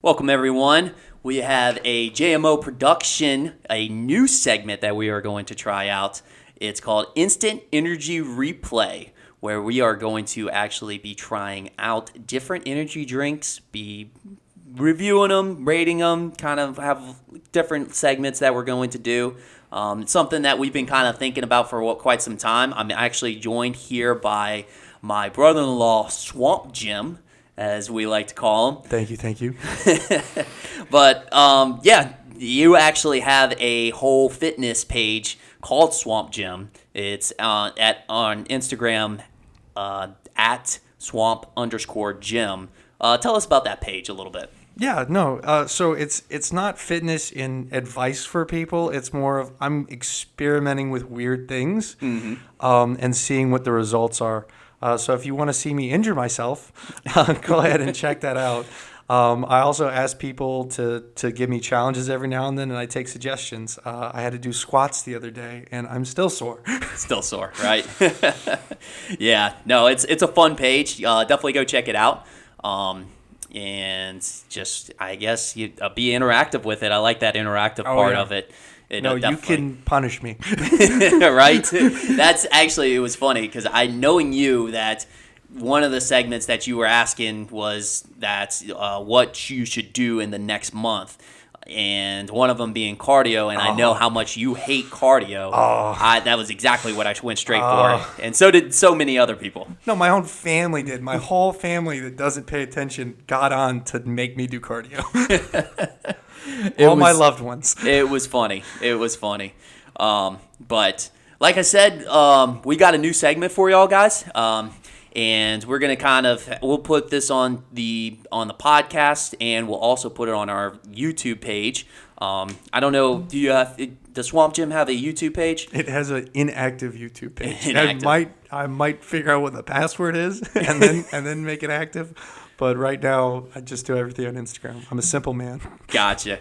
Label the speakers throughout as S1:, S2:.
S1: Welcome, everyone. We have a JMO Production, a new segment that we are going to try out. It's called Instant Energy Replay, where we are going to actually be trying out different energy drinks, be reviewing them, rating them, kind of have different segments that we're going to do. It's something that we've been kind of thinking about for quite some time. I'm actually joined here by my brother-in-law, Swamp Jim, as we like to call him.
S2: Thank you.
S1: But yeah, you actually have a whole fitness page called Swamp Gym. It's on Instagram at swamp_gym. Tell us about that page a little bit.
S2: Yeah, no. So it's not fitness in advice for people. It's more of I'm experimenting with weird things and seeing what the results are. So if you want to see me injure myself, go ahead and check that out. I also ask people to give me challenges every now and then, and I take suggestions. I had to do squats the other day, and I'm still sore.
S1: Still sore, right? Yeah, no, it's a fun page. Definitely go check it out. And just, I guess, you be interactive with it. I like that interactive part of it.
S2: No, you can punish me.
S1: Right? That's actually, it was funny because knowing you that one of the segments that you were asking was that what you should do in the next month. And one of them being cardio, and I know how much you hate cardio. That was exactly what I went straight for. And so did so many other people.
S2: No, my own family did. My whole family that doesn't pay attention got on to make me do cardio. My loved ones.
S1: It was funny. But like I said, we got a new segment for y'all guys. And we're gonna we'll put this on the podcast, and we'll also put it on our YouTube page. I don't know. Does Swamp Gym have a YouTube page?
S2: It has an inactive YouTube page.
S1: Inactive.
S2: I might figure out what the password is and then make it active. But right now, I just do everything on Instagram. I'm a simple man.
S1: Gotcha.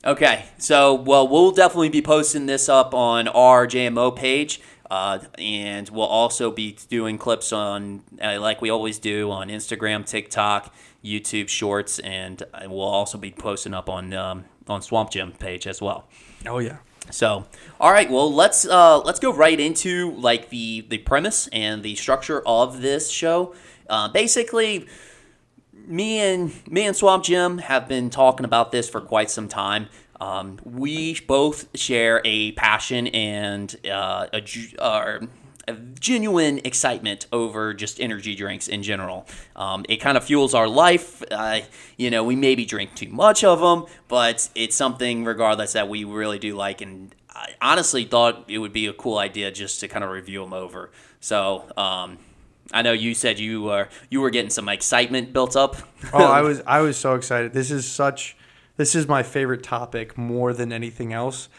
S1: Okay, so we'll definitely be posting this up on our JMO page. And we'll also be doing clips on, like we always do, on Instagram, TikTok, YouTube Shorts, and we'll also be posting up on Swamp Gym page as well.
S2: Oh yeah.
S1: So, all right, well let's go right into like the premise and the structure of this show. Basically, me and Swamp Gym have been talking about this for quite some time. We both share a passion and a genuine excitement over just energy drinks in general. It kind of fuels our life. We maybe drink too much of them, but it's something regardless that we really do like. And I honestly thought it would be a cool idea just to kind of review them over. So I know you said you were getting some excitement built up.
S2: I was so excited. This is my favorite topic more than anything else.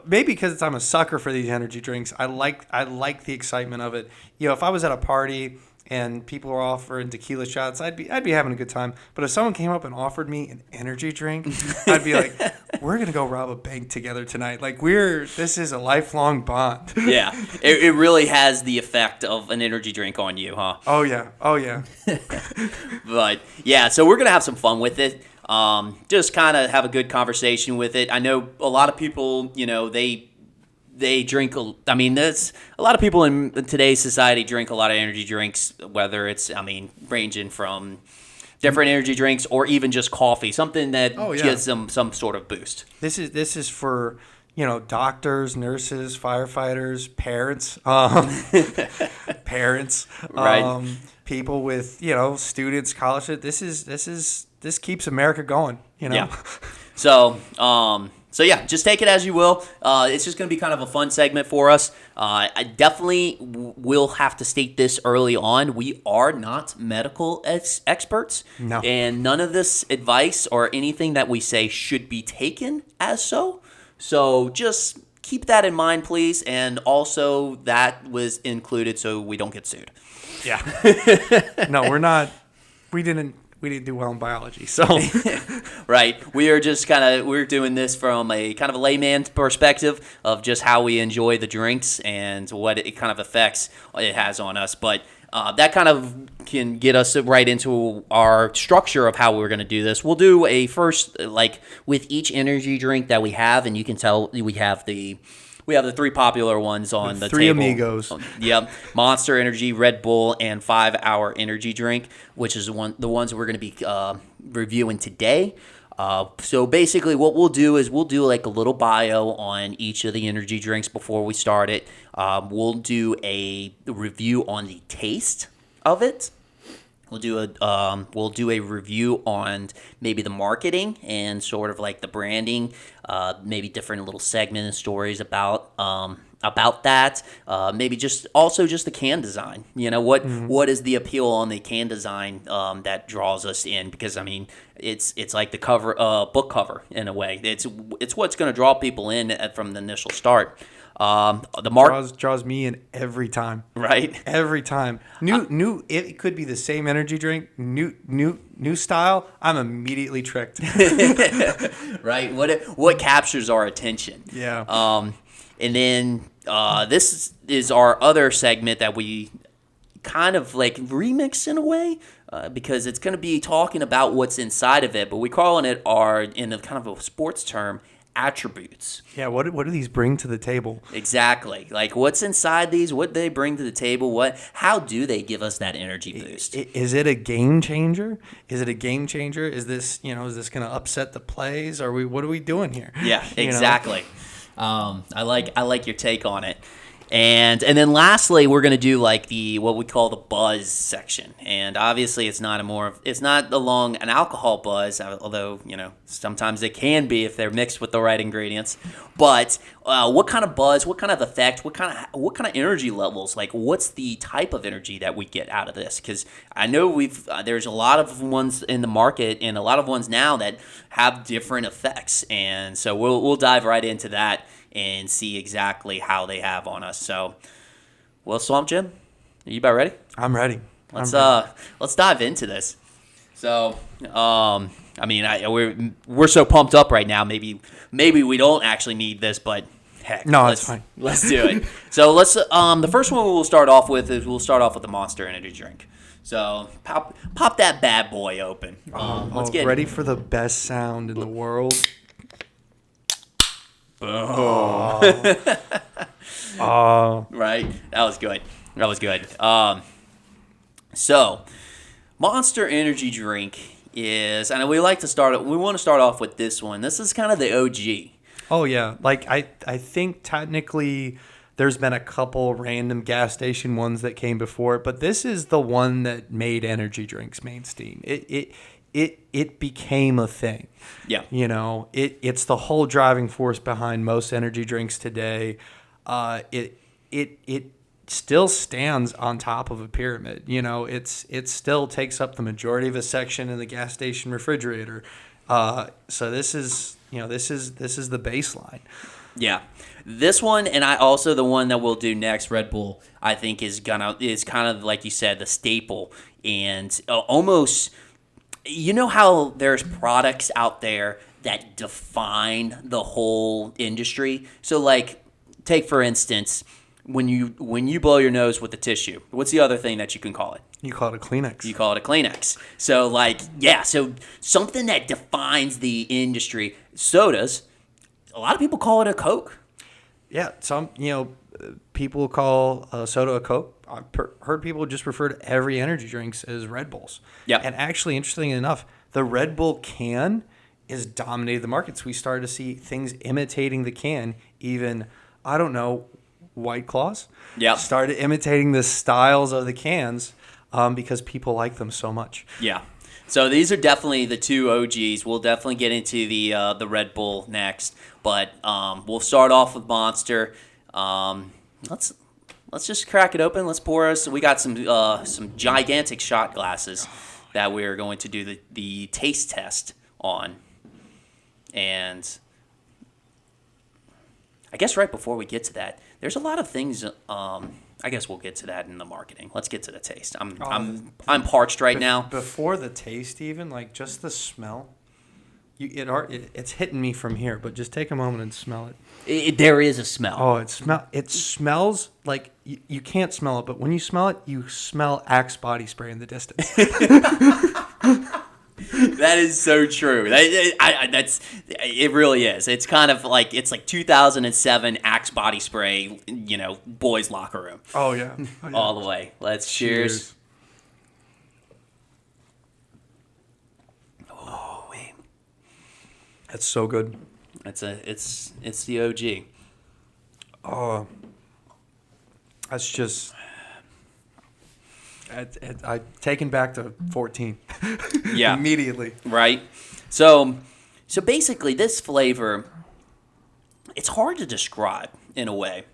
S2: Maybe because I'm a sucker for these energy drinks. I like the excitement of it. If I was at a party and people were offering tequila shots, I'd be having a good time. But if someone came up and offered me an energy drink, I'd be like, we're gonna go rob a bank together tonight. Like this is a lifelong bond.
S1: Yeah, it really has the effect of an energy drink on you, huh?
S2: Oh yeah.
S1: But yeah, so we're gonna have some fun with it. Just kind of have a good conversation with it. I know a lot of people, they drink. There's a lot of people in today's society drink a lot of energy drinks, whether it's, ranging from different energy drinks or even just coffee, something that gives them some sort of boost.
S2: This is for, doctors, nurses, firefighters, parents,
S1: Right.
S2: People with, students, college. This keeps America going,
S1: Yeah. So yeah, just take it as you will. It's just going to be kind of a fun segment for us. I definitely will have to state this early on. We are not medical experts.
S2: No.
S1: And none of this advice or anything that we say should be taken as so. So just keep that in mind, please. And also that was included so we don't get sued.
S2: Yeah. No, we're not. We didn't do well in biology, so
S1: right. We're doing this from a kind of a layman's perspective of just how we enjoy the drinks and what it kind of effects it has on us. But that kind of can get us right into our structure of how we're going to do this. We'll do a first, like with each energy drink that we have, and you can tell we have the three popular ones on the
S2: Three
S1: table.
S2: amigos.
S1: Yep, Monster Energy, Red Bull, and 5 Hour Energy Drink, which is the ones we're going to be reviewing today. So basically what we'll do is we'll do like a little bio on each of the energy drinks before we start it. We'll do a review on the taste of it. We'll do a review on maybe the marketing and sort of like the branding, maybe different little segment and stories about that. Maybe just the can design. You know, what is the appeal on the can design that draws us in? Because I mean, it's like the cover book cover in a way. It's what's going to draw people in from the initial start. The
S2: draws me in every time.
S1: Right?
S2: Every time. New. It could be the same energy drink. New style. I'm immediately tricked.
S1: Right. What captures our attention?
S2: Yeah.
S1: And then this is our other segment that we kind of like remix in a way because it's going to be talking about what's inside of it, but we're calling it in a kind of a sports term, attributes.
S2: Yeah, what do these bring to the table?
S1: Exactly. Like what's inside these, what they bring to the table, how do they give us that energy boost?
S2: Is it a game changer? Is it a game changer? Is this going to upset the plays? What are we doing here?
S1: Yeah, exactly. I like your take on it. And then lastly, we're going to do like what we call the buzz section. And obviously it's not along an alcohol buzz, although, sometimes it can be if they're mixed with the right ingredients. But what kind of buzz, what kind of effect, what kind of energy levels, like what's the type of energy that we get out of this? Because I know there's a lot of ones in the market and a lot of ones now that have different effects. And so we'll dive right into that and see exactly how they have on us. So, well, Swamp Jim, are you about ready?
S2: I'm ready.
S1: Let's dive into this. So, I mean, we're so pumped up right now. Maybe we don't actually need this, but heck,
S2: it's fine.
S1: Let's do it. So let's. The first one we'll start off with the Monster Energy drink. So pop that bad boy open. Let's get
S2: ready for the best sound in the world.
S1: Oh. Right? That was good. So, Monster Energy drink is, and we want to start off with this one. This is kind of the OG.
S2: Oh, yeah. Like, I think technically there's been a couple random gas station ones that came before it, but this is the one that made energy drinks mainstream. It became a thing.
S1: Yeah.
S2: It's the whole driving force behind most energy drinks today. It still stands on top of a pyramid. It still takes up the majority of a section in the gas station refrigerator. So this is the baseline.
S1: Yeah. This one, and also the one that we'll do next, Red Bull, I think is kind of like you said, the staple, and almost. You know how there's products out there that define the whole industry? So, like, take for instance, when you blow your nose with a tissue, what's the other thing that you can call it?
S2: You call it a Kleenex.
S1: You call it a Kleenex. So, so something that defines the industry. Sodas, a lot of people call it a Coke.
S2: Yeah, people call soda a Coke. I've heard people just refer to every energy drinks as Red Bulls.
S1: Yeah.
S2: And actually, interestingly enough, the Red Bull can is dominated the markets. We started to see things imitating the can. Even, White Claws.
S1: Yeah.
S2: Started imitating the styles of the cans because people like them so much.
S1: Yeah. So these are definitely the two OGs. We'll definitely get into the Red Bull next, but we'll start off with Monster. Let's just crack it open. Let's pour us. We got some gigantic shot glasses that we're going to do the taste test on, and I guess right before we get to that, there's a lot of things. I guess we'll get to that in the marketing. Let's get to the taste. I'm parched right now.
S2: Before the taste, even just the smell. it's hitting me from here, but just take a moment and smell it.
S1: There is a smell.
S2: Oh, it smells like you can't smell it, but when you smell it, you smell Axe body spray in the distance.
S1: That is so true. That's it. Really is. It's kind of like 2007 Axe body spray. Boys locker room.
S2: Oh yeah,
S1: All the way. Let's cheers. Oh wait,
S2: that's so good.
S1: It's the OG.
S2: Oh, that's just. I taken back to 14.
S1: Yeah.
S2: Immediately.
S1: Right. So basically, this flavor, it's hard to describe in a way,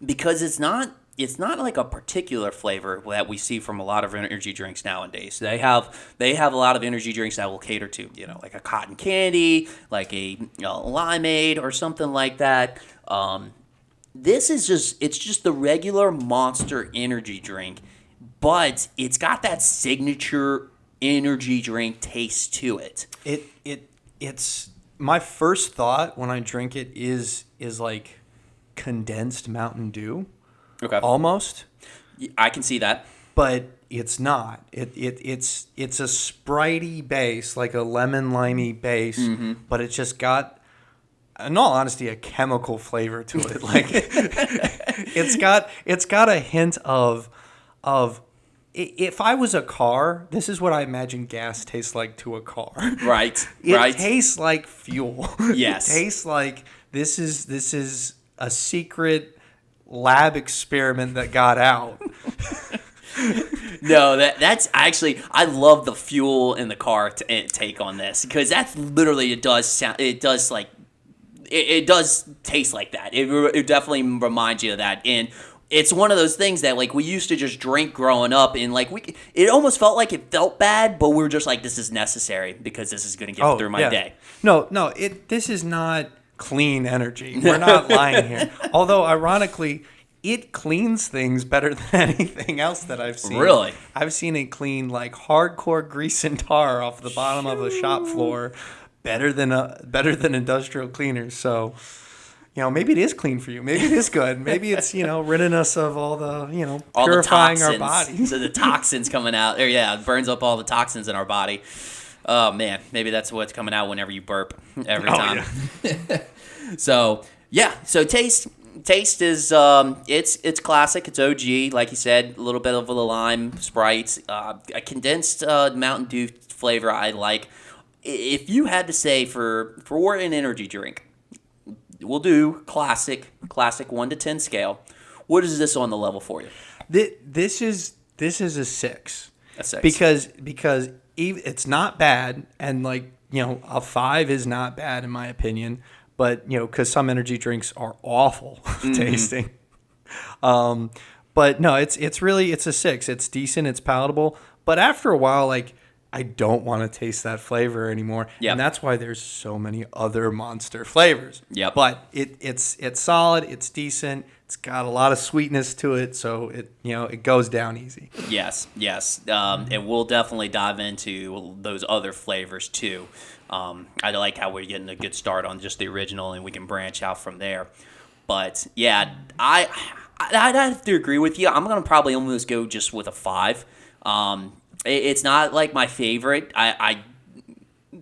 S1: because it's not like a particular flavor that we see from a lot of energy drinks nowadays. They have a lot of energy drinks that will cater to like a cotton candy, like a limeade or something like that. This is just the regular Monster energy drink, but it's got that signature energy drink taste to it.
S2: It's my first thought when I drink it is like condensed Mountain Dew.
S1: Okay.
S2: Almost.
S1: I can see that.
S2: But it's not. It's a Spritey base, like a lemon limey base, but it's just got, in all honesty, a chemical flavor to it. Like it's got a hint of if I was a car, this is what I imagine gas tastes like to a car.
S1: Right.
S2: It tastes like fuel.
S1: Yes.
S2: It tastes like this is a secret lab experiment that got out.
S1: No, that's actually, I love the fuel in the car take on this, because that's literally, it does taste like that. It definitely reminds you of that. And it's one of those things that like we used to just drink growing up, and like it almost felt like it felt bad, but we were just like, this is necessary because this is going to get through my day.
S2: No, this is not clean energy. We're not lying here. Although ironically, it cleans things better than anything else that I've seen.
S1: Really?
S2: I've seen it clean like hardcore grease and tar off the bottom of a shop floor better than industrial cleaners. So, maybe it is clean for you. Maybe it is good. Maybe it's, ridding us of all the,
S1: all
S2: purifying
S1: the
S2: our bodies.
S1: So the toxins coming out. It burns up all the toxins in our body. Oh, man. Maybe that's what's coming out whenever you burp every time. Yeah. So taste is it's classic. It's OG, like you said. A little bit of the lime, Sprite, a condensed Mountain Dew flavor I like. If you had to say for an energy drink, we'll do classic 1 to 10 scale. What is this on the level for you?
S2: This is a 6.
S1: A 6.
S2: Because it's not bad, and a 5 is not bad in my opinion. But because some energy drinks are awful tasting. But no, it's a 6. It's decent. It's palatable. But after a while, I don't want to taste that flavor anymore.
S1: Yep.
S2: And that's why there's so many other Monster flavors.
S1: Yep.
S2: But it's solid. It's decent. It's got a lot of sweetness to it, so it goes down easy.
S1: Yes. And we'll definitely dive into those other flavors too. I like how we're getting a good start on just the original, and we can branch out from there. But yeah, I'd have to agree with you. I'm gonna probably almost go just with a 5. It's not like my favorite. I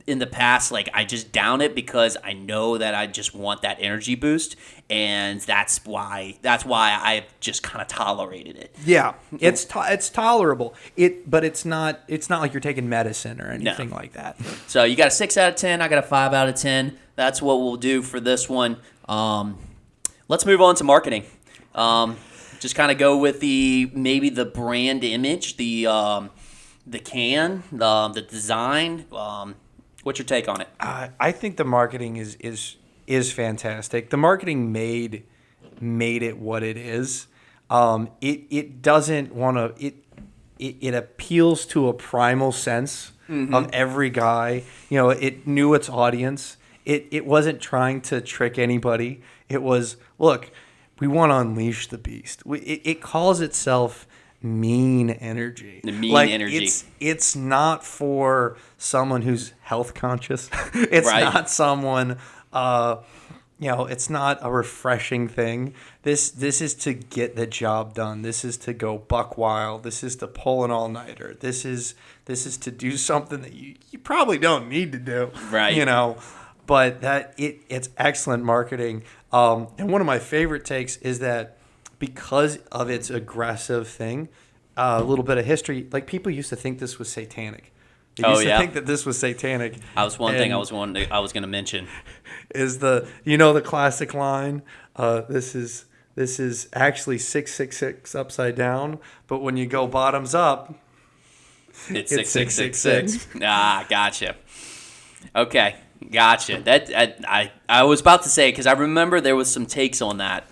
S1: in the past, I just down it because I know that I just want that energy boost, and that's why I've just kind of tolerated it.
S2: Yeah, it's tolerable. But it's not like you're taking medicine or anything like that.
S1: So you got a 6 out of 10. I got a 5 out of 10. That's what we'll do for this one. Let's move on to marketing. Just kind of go with maybe the brand image, the can, the design. What's your take on it?
S2: I think the marketing is fantastic. The marketing made it what it is. It doesn't want to. It appeals to a primal sense of every guy. It knew its audience. It wasn't trying to trick anybody. It was, look, we want to unleash the beast. It calls itself mean energy.
S1: The mean energy.
S2: It's not for someone who's health conscious. It's
S1: Right.
S2: not someone, it's not a refreshing thing. This is to get the job done. This is to go buck wild. This is to pull an all-nighter. This is to do something that you probably don't need to do.
S1: Right.
S2: But it's excellent marketing. And one of my favorite takes is that because of its aggressive thing, a little bit of history, like people used to think this was satanic. They used to think that this was satanic.
S1: I was going to mention
S2: is the classic line, this is actually 666 upside down, but when you go bottoms up,
S1: it's 6666. Gotcha. Okay, gotcha. That I was about to say, because I remember there was some takes on that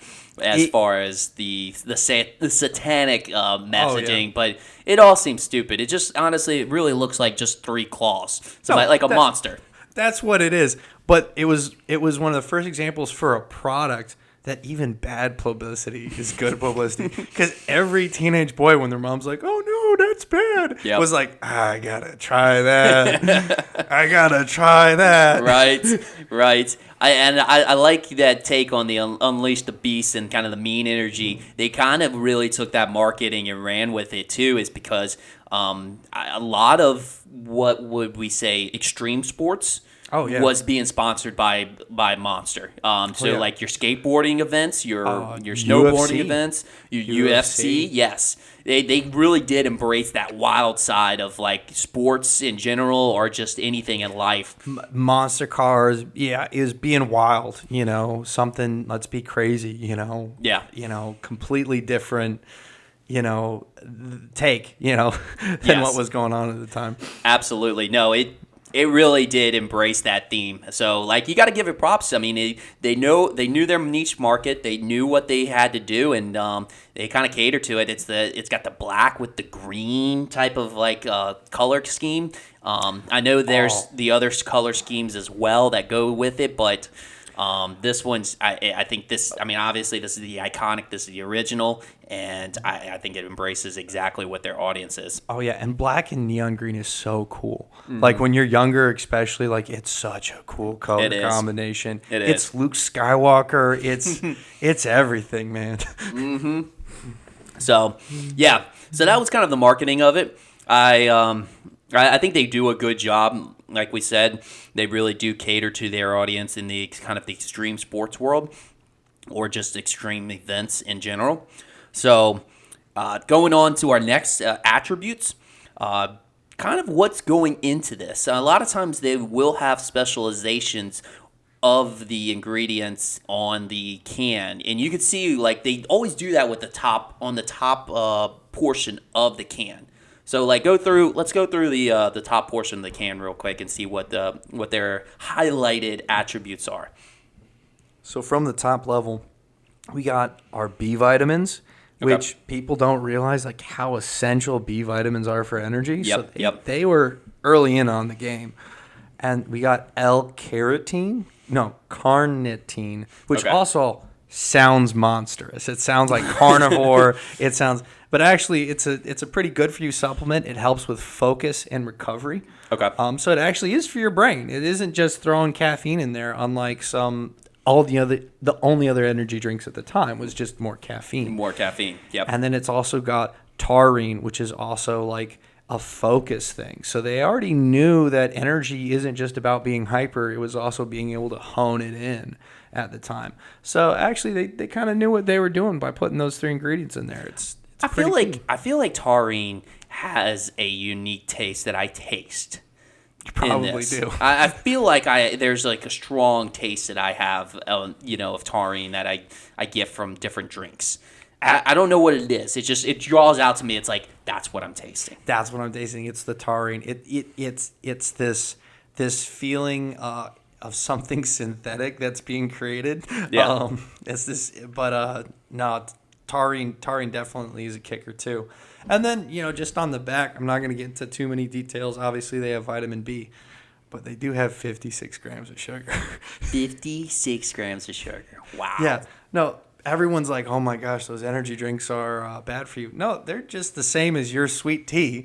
S1: as far as the satanic messaging, but it all seems stupid. It just honestly, it really looks like just 3 claws, like a monster.
S2: That's what it is. But it was one of the first examples for a product that even bad publicity is good publicity. Because every teenage boy, when their mom's like, "Oh no, that's bad," was like, "I gotta try that. I gotta try that."
S1: Right. I like that take on the Unleash the Beast and kind of the mean energy. They kind of really took that marketing and ran with it too, is because a lot of what would we say extreme sports was being sponsored by Monster. Like your skateboarding events, your snowboarding events, your UFC. Yes, they really did embrace that wild side of like sports in general or just anything in life.
S2: Monster cars, is being wild. Something. Let's be crazy. Completely different. Take than what was going on at the time.
S1: Absolutely, no it really did embrace that theme. So, like, you got to give it props. I mean, they knew their niche market. They knew what they had to do, and they kind of cater to it. It's got the black with the green type of like color scheme. I know there's the other color schemes as well that go with it, but this one's I think this. I mean, obviously this is the iconic. This is the original, and I think it embraces exactly what their audience is.
S2: Oh yeah, and black and neon green is so cool. Mm-hmm. Like when you're younger, especially, like it's such a cool color combination. It's Luke Skywalker. It's everything, man.
S1: Mm-hmm. So yeah, so that was kind of the marketing of it. I think they do a good job. Like we said, they really do cater to their audience in the kind of the extreme sports world or just extreme events in general. So going on to our next attributes, kind of what's going into this. A lot of times they will have specializations of the ingredients on the can, and you can see like they always do that with the top portion of the can. So let's go through the top portion of the can real quick and see what their highlighted attributes are.
S2: So from the top level, we got our B vitamins, which people don't realize like how essential B vitamins are for energy. They were early in on the game. And we got L-carnitine, which also sounds monstrous. It sounds like carnivore. But actually, it's a pretty good for you supplement. It helps with focus and recovery.
S1: Okay.
S2: So it actually is for your brain. It isn't just throwing caffeine in there, unlike the only other energy drinks at the time was just more caffeine.
S1: More caffeine. Yep.
S2: And then it's also got taurine, which is also like a focus thing. So they already knew that energy isn't just about being hyper. It was also being able to hone it in at the time. So actually, they kind of knew what they were doing by putting those 3 ingredients in there.
S1: I feel like taurine has a unique taste that I taste.
S2: You probably do.
S1: I feel like there's like a strong taste that I have, of taurine that I get from different drinks. I don't know what it is. It draws out to me. It's like that's what I'm tasting.
S2: That's what I'm tasting. It's the taurine. It's this feeling of something synthetic that's being created.
S1: Yeah.
S2: It's this, but no. Taurine definitely is a kicker too. And then, just on the back, I'm not going to get into too many details. Obviously, they have vitamin B, but they do have 56 grams of sugar.
S1: 56 grams of sugar. Wow.
S2: Yeah. No, everyone's like, oh my gosh, those energy drinks are bad for you. No, they're just the same as your sweet tea.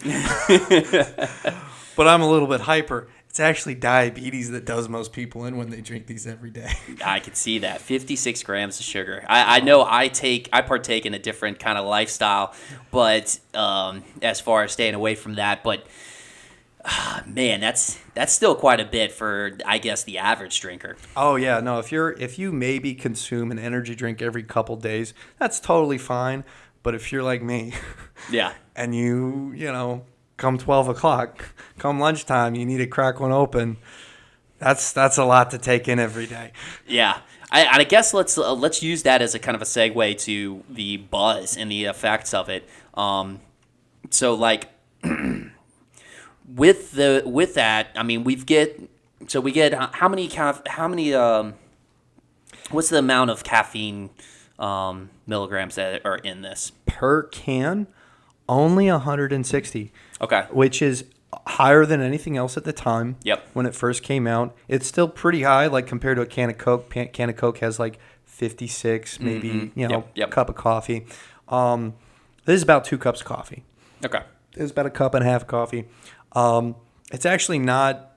S2: But I'm a little bit hyper. It's actually diabetes that does most people in when they drink these every day.
S1: I could see that. 56 grams of sugar. I know I partake in a different kind of lifestyle, but as far as staying away from that, but man, that's still quite a bit for, I guess, the average drinker.
S2: Oh yeah, no, if you maybe consume an energy drink every couple days, that's totally fine. But if you're like me,
S1: Yeah.
S2: and you know, come 12 o'clock, come lunchtime, you need to crack one open, that's a lot to take in every day.
S1: Yeah. I guess let's use that as a kind of a segue to the buzz and the effects of it. So like with that, I mean, we get how many what's the amount of caffeine milligrams that are in this?
S2: Per can, only 160.
S1: Okay.
S2: Which is higher than anything else at the time.
S1: Yep.
S2: When it first came out, it's still pretty high, like compared to a can of Coke. Can of Coke has like 56, maybe,
S1: Yep.
S2: cup of coffee. This is about 2 cups of coffee.
S1: Okay.
S2: It's about a cup and a half of coffee. It's actually not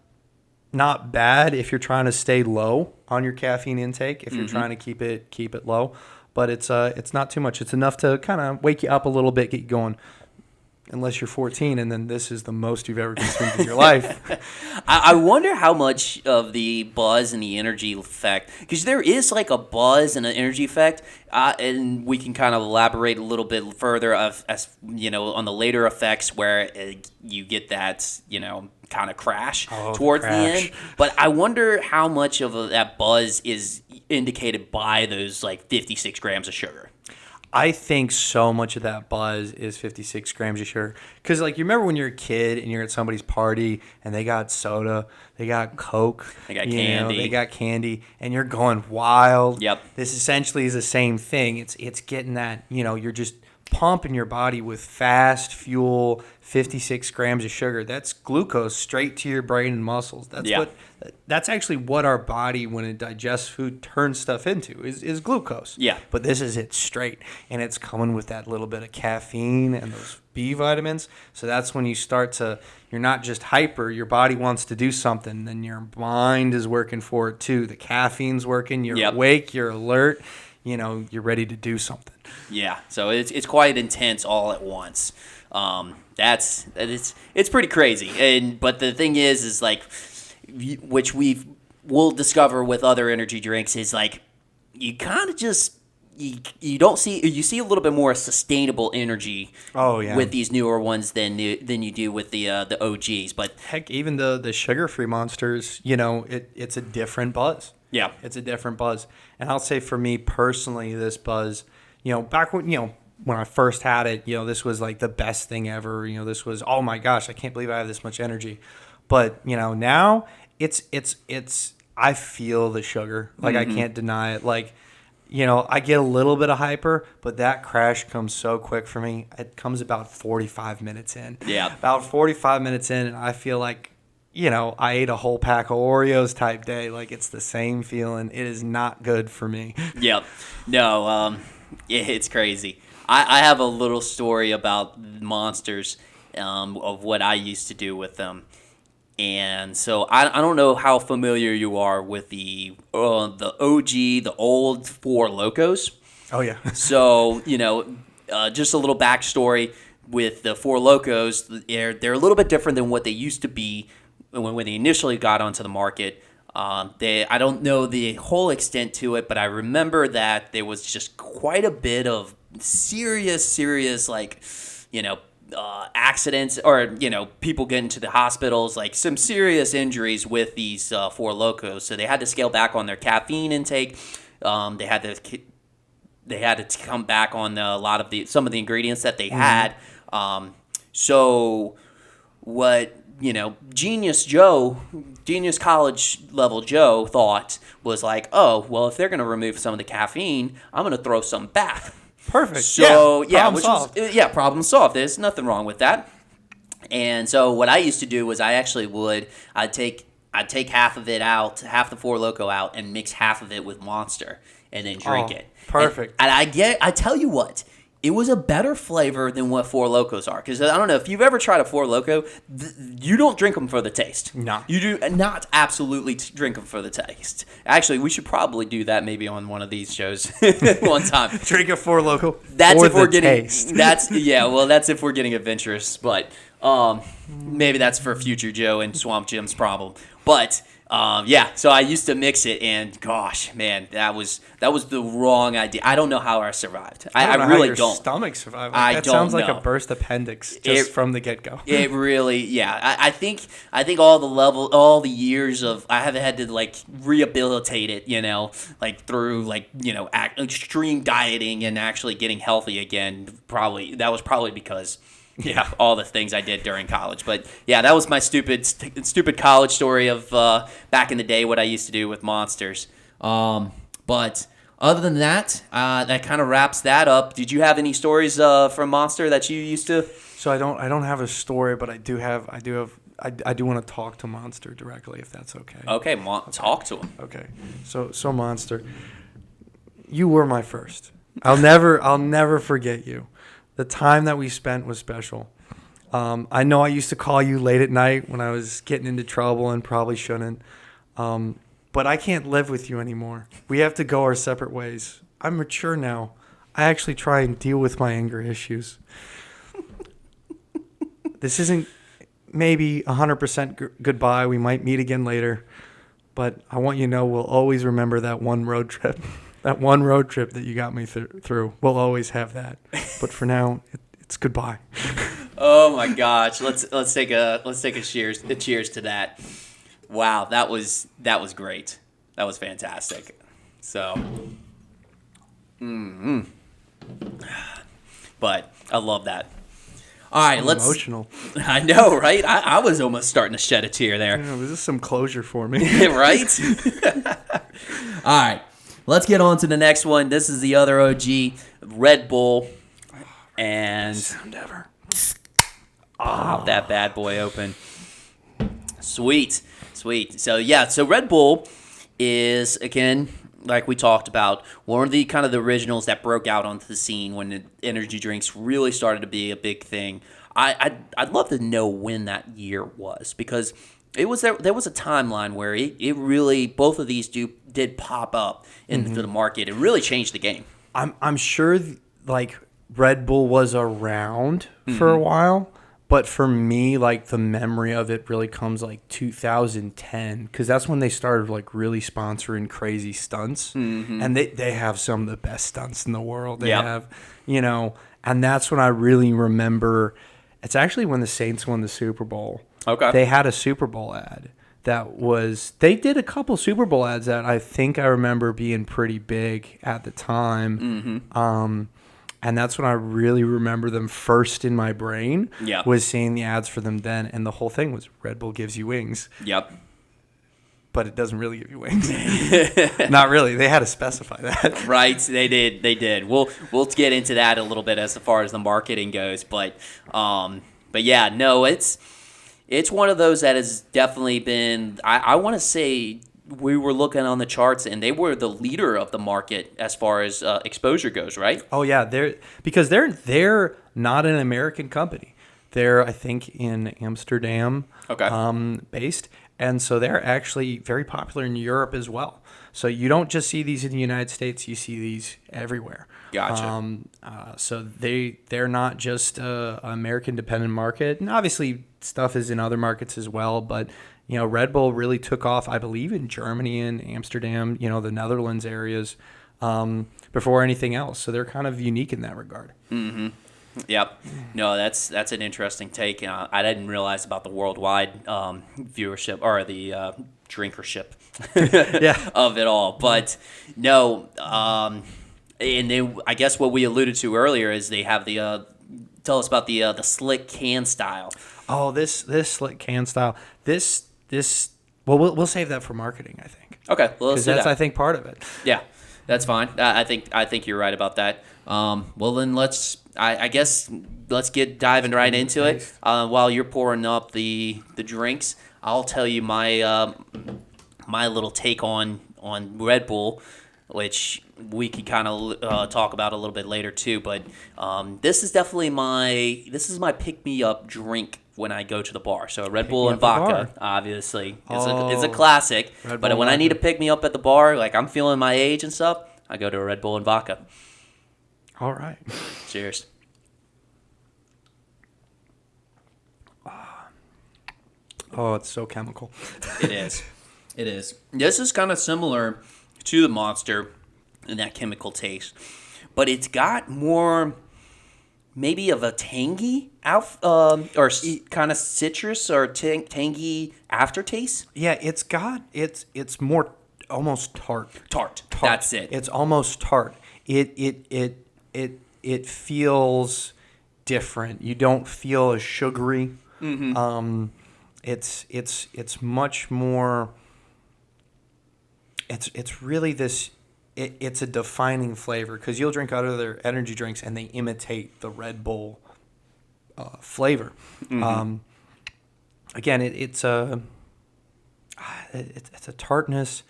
S2: bad if you're trying to stay low on your caffeine intake. If you're trying to keep it low, but it's not too much. It's enough to kind of wake you up a little bit, get you going. Unless you're 14, and then this is the most you've ever consumed in your life.
S1: I wonder how much of the buzz and the energy effect, because there is like a buzz and an energy effect, and we can kind of elaborate a little bit further as you know, on the later effects where you get that, you know, kind of crash towards the end. But I wonder how much of that buzz is indicated by those like 56 grams of sugar.
S2: I think so much of that buzz is 56 grams of sugar. Because, like, you remember when you're a kid and you're at somebody's party and they got soda, they got Coke,
S1: they got candy.
S2: They got candy, and you're going wild.
S1: Yep.
S2: This essentially is the same thing. It's getting that, you know, you're just pumping your body with fast fuel, 56 grams of sugar. That's glucose straight to your brain and muscles. That's actually what our body, when it digests food, turns stuff into is glucose.
S1: Yeah.
S2: But this is it straight, and it's coming with that little bit of caffeine and those B vitamins. So that's when you start to, you're not just hyper, your body wants to do something, then your mind is working for it too. The caffeine's working, you're awake, you're alert, you know, you're ready to do something.
S1: Yeah, so it's quite intense all at once. It's pretty crazy. But the thing is like, which we'll discover with other energy drinks, is like you kind of just you see a little bit more sustainable energy.
S2: Oh yeah.
S1: With these newer ones than you do with the OGs. But
S2: heck, even the sugar-free monsters, you know, it's a different buzz.
S1: Yeah,
S2: it's a different buzz. And I'll say for me personally, this buzz, you know, back when, you know, when I first had it, you know, this was like the best thing ever. You know, this was, oh my gosh, I can't believe I have this much energy. But, you know, now it's I feel the sugar. Like, I can't deny it. Like, you know, I get a little bit of hyper, but that crash comes so quick for me. It comes about 45 minutes in.
S1: Yeah.
S2: About 45 minutes in, and I feel like, you know, I ate a whole pack of Oreos type day. Like, it's the same feeling. It is not good for me.
S1: Yep. No, it's crazy. I have a little story about Monsters, of what I used to do with them. And so I don't know how familiar you are with the OG, the old Four Locos.
S2: Oh, yeah.
S1: So, you know, just a little backstory with the Four Locos. They're a little bit different than what they used to be when they initially got onto the market. I don't know the whole extent to it, but I remember that there was just quite a bit of serious, like, you know, accidents, or, you know, people getting to the hospitals, like some serious injuries with these Four Locos. So they had to scale back on their caffeine intake. They had to come back on some of the ingredients that they had. So what, you know, Genius college level Joe thought was like, oh, well, if they're going to remove some of the caffeine, I'm going to throw some back.
S2: Perfect.
S1: So,
S2: problem solved.
S1: Problem solved. There's nothing wrong with that. And so what I used to do was I'd take I'd take half of it out, half the Four Loko out, and mix half of it with Monster, and then drink it.
S2: Perfect.
S1: And I tell you what, it was a better flavor than what Four Lokos are. Because I don't know if you've ever tried a Four Loko, you don't drink them for the taste.
S2: No.
S1: You do not absolutely drink them for the taste. Actually, we should probably do that maybe on one of these shows one time.
S2: Drink a Four Loko.
S1: That's
S2: for
S1: if we're
S2: the
S1: getting.
S2: taste.
S1: That's if we're getting adventurous. But maybe that's for future Joe and Swamp Jim's problem. But so I used to mix it, and gosh, man, that was the wrong idea. I don't know how I survived. I
S2: know
S1: really
S2: how your
S1: don't.
S2: Stomach survived.
S1: I
S2: That
S1: don't
S2: sounds like
S1: know.
S2: a burst appendix just from the get go.
S1: It really, yeah. I think all the years of I have had to like rehabilitate it, like through extreme dieting and actually getting healthy again. That was probably because. Yeah, all the things I did during college. But yeah, that was my stupid college story of back in the day, what I used to do with Monsters. But other than that, that kind of wraps that up. Did you have any stories from Monster that you used to?
S2: So I don't have a story, but I do want to talk to Monster directly, if that's okay.
S1: Okay, talk to him.
S2: Okay. So Monster, you were my first. I'll never forget you. The time that we spent was special. I know I used to call you late at night when I was getting into trouble and probably shouldn't. But I can't live with you anymore. We have to go our separate ways. I'm mature now. I actually try and deal with my anger issues. This isn't maybe 100% goodbye. We might meet again later. But I want you to know we'll always remember that one road trip. That one road trip that you got me through. We'll always have that. But for now, it's goodbye.
S1: Oh my gosh! Let's take a cheers to that. Wow, that was great. That was fantastic. So, but I love that. All right, let's.
S2: Emotional.
S1: I know, right? I was almost starting to shed a tear there.
S2: Yeah, this is some closure for me.
S1: Right? All right. Let's get on to the next one. This is the other OG, Red Bull. And
S2: Sound ever.
S1: pop that bad boy open. Sweet. So Red Bull is, again, like we talked about, one of the kind of the originals that broke out onto the scene when the energy drinks really started to be a big thing. I'd love to know when that year was, because there was a timeline where it really, both of these did pop up into the market. It really changed the game.
S2: I'm sure like Red Bull was around for a while, but for me, like the memory of it really comes like 2010, because that's when they started like really sponsoring crazy stunts, and they have some of the best stunts in the world. They have, and that's when I really remember. It's actually when the Saints won the Super Bowl.
S1: Okay,
S2: they had a Super Bowl ad. They did a couple Super Bowl ads that I think I remember being pretty big at the time. And that's when I really remember them first in my brain, was seeing the ads for them then. And the whole thing was Red Bull gives you wings.
S1: Yep.
S2: But it doesn't really give you wings. Not really. They had to specify that.
S1: Right. They did. We'll get into that a little bit as far as the marketing goes. But yeah, no, it's one of those that has definitely been, I want to say, we were looking on the charts and they were the leader of the market as far as exposure goes, right?
S2: Oh yeah, they're not an American company. They're, I think, in Amsterdam, based, and so they're actually very popular in Europe as well. So you don't just see these in the United States; you see these everywhere.
S1: Gotcha.
S2: So they're not just an American dependent market, and obviously stuff is in other markets as well, but. Red Bull really took off, I believe, in Germany and Amsterdam, the Netherlands areas, before anything else. So they're kind of unique in that regard. Mm-hmm.
S1: Yep. No, that's an interesting take. I didn't realize about the worldwide viewership or the drinkership of it all. But no, and then I guess what we alluded to earlier is they have the tell us about the slick can style.
S2: Oh, this slick can style. Well, we'll save that for marketing, I think.
S1: Okay, well, let's do that.
S2: That's, I think, part of it.
S1: Yeah, that's fine. I think you're right about that. Well, then I guess let's get diving right into it. While you're pouring up the drinks, I'll tell you my my little take on Red Bull, which we could kind of talk about a little bit later too. But this is definitely my pick me up drink when I go to the bar. So Red Bull and vodka, obviously, is a classic. But when I need to pick me up at the bar, like I'm feeling my age and stuff, I go to a Red Bull and vodka.
S2: All right.
S1: Cheers.
S2: Oh, it's so chemical.
S1: It is. It is. This is kind of similar to the Monster in that chemical taste, but it's got more maybe of a tangy kind of citrus or tangy aftertaste.
S2: Yeah, it's more almost tart.
S1: Tart. That's it.
S2: It's almost tart. It feels different. You don't feel as sugary.
S1: Mm-hmm.
S2: It's much more. It's really this. It's a defining flavor because you'll drink other energy drinks and they imitate the Red Bull flavor.
S1: Mm-hmm.
S2: Again, it's a tartness.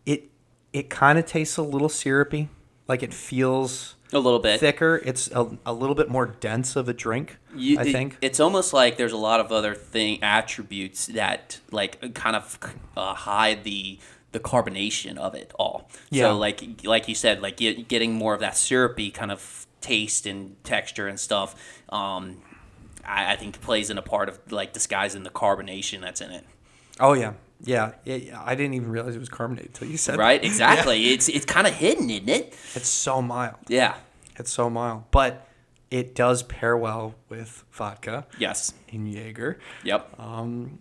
S2: It kind of tastes a little syrupy, like it feels
S1: a little bit
S2: thicker. It's a little bit more dense of a drink. I think
S1: it's almost like there's a lot of other attributes that like kind of hide the carbonation of it all.
S2: Yeah.
S1: So like you said, like getting more of that syrupy kind of taste and texture and stuff. I think plays in a part of like disguising the carbonation that's in it.
S2: Oh yeah. Yeah, I didn't even realize it was carbonated until you said
S1: right?
S2: That.
S1: Exactly.
S2: Yeah.
S1: It's kind of hidden, isn't it?
S2: It's so mild.
S1: Yeah.
S2: It's so mild. But it does pair well with vodka.
S1: Yes.
S2: And Jaeger.
S1: Yep.
S2: And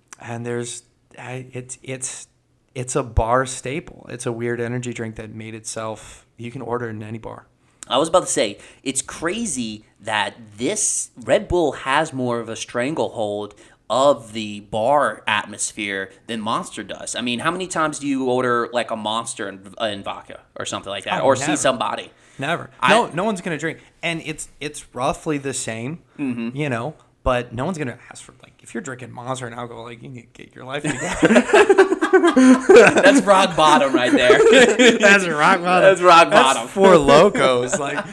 S2: it's a bar staple. It's a weird energy drink that made itself. You can order it in any bar.
S1: I was about to say, it's crazy that this Red Bull has more of a stranglehold of the bar atmosphere than Monster does. I mean, how many times do you order like a Monster in vodka or something like that, or
S2: never.
S1: see somebody?
S2: Never. No one's gonna drink, and it's roughly the same,
S1: mm-hmm.
S2: But no one's gonna ask for like if you're drinking Monster and alcohol, like you need to get your life together.
S1: That's rock bottom right there.
S2: That's rock bottom.
S1: That's rock bottom.
S2: That's Four Locos, like.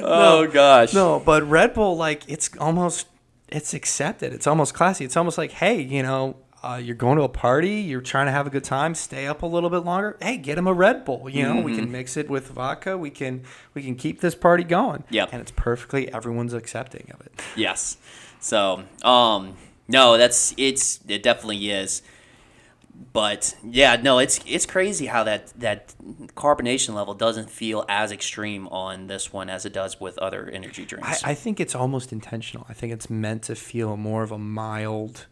S1: Oh gosh.
S2: No, but Red Bull, like it's accepted. It's almost classy. It's almost like, hey, you're going to a party, you're trying to have a good time, stay up a little bit longer. Hey, get him a Red Bull.
S1: Mm-hmm.
S2: We can mix it with vodka. We can keep this party going.
S1: Yep.
S2: And it's perfectly everyone's accepting of it.
S1: Yes. So, no, it definitely is. But yeah, no, it's crazy how that carbonation level doesn't feel as extreme on this one as it does with other energy drinks.
S2: I think it's almost intentional. I think it's meant to feel more of a mild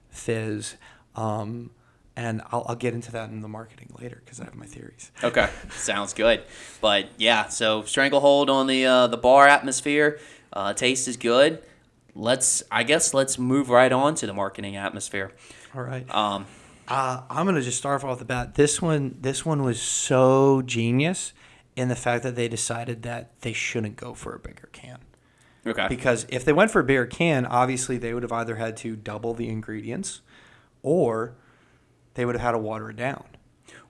S2: fizz. And I'll get into that in the marketing later because I have my theories.
S1: Okay, sounds good. But yeah, so stranglehold on the bar atmosphere. Taste is good. Let's move right on to the marketing atmosphere.
S2: All right. I'm gonna just start off the bat. This one was so genius in the fact that they decided that they shouldn't go for a bigger can.
S1: Okay.
S2: Because if they went for a bigger can, obviously they would have either had to double the ingredients, or they would have had to water it down.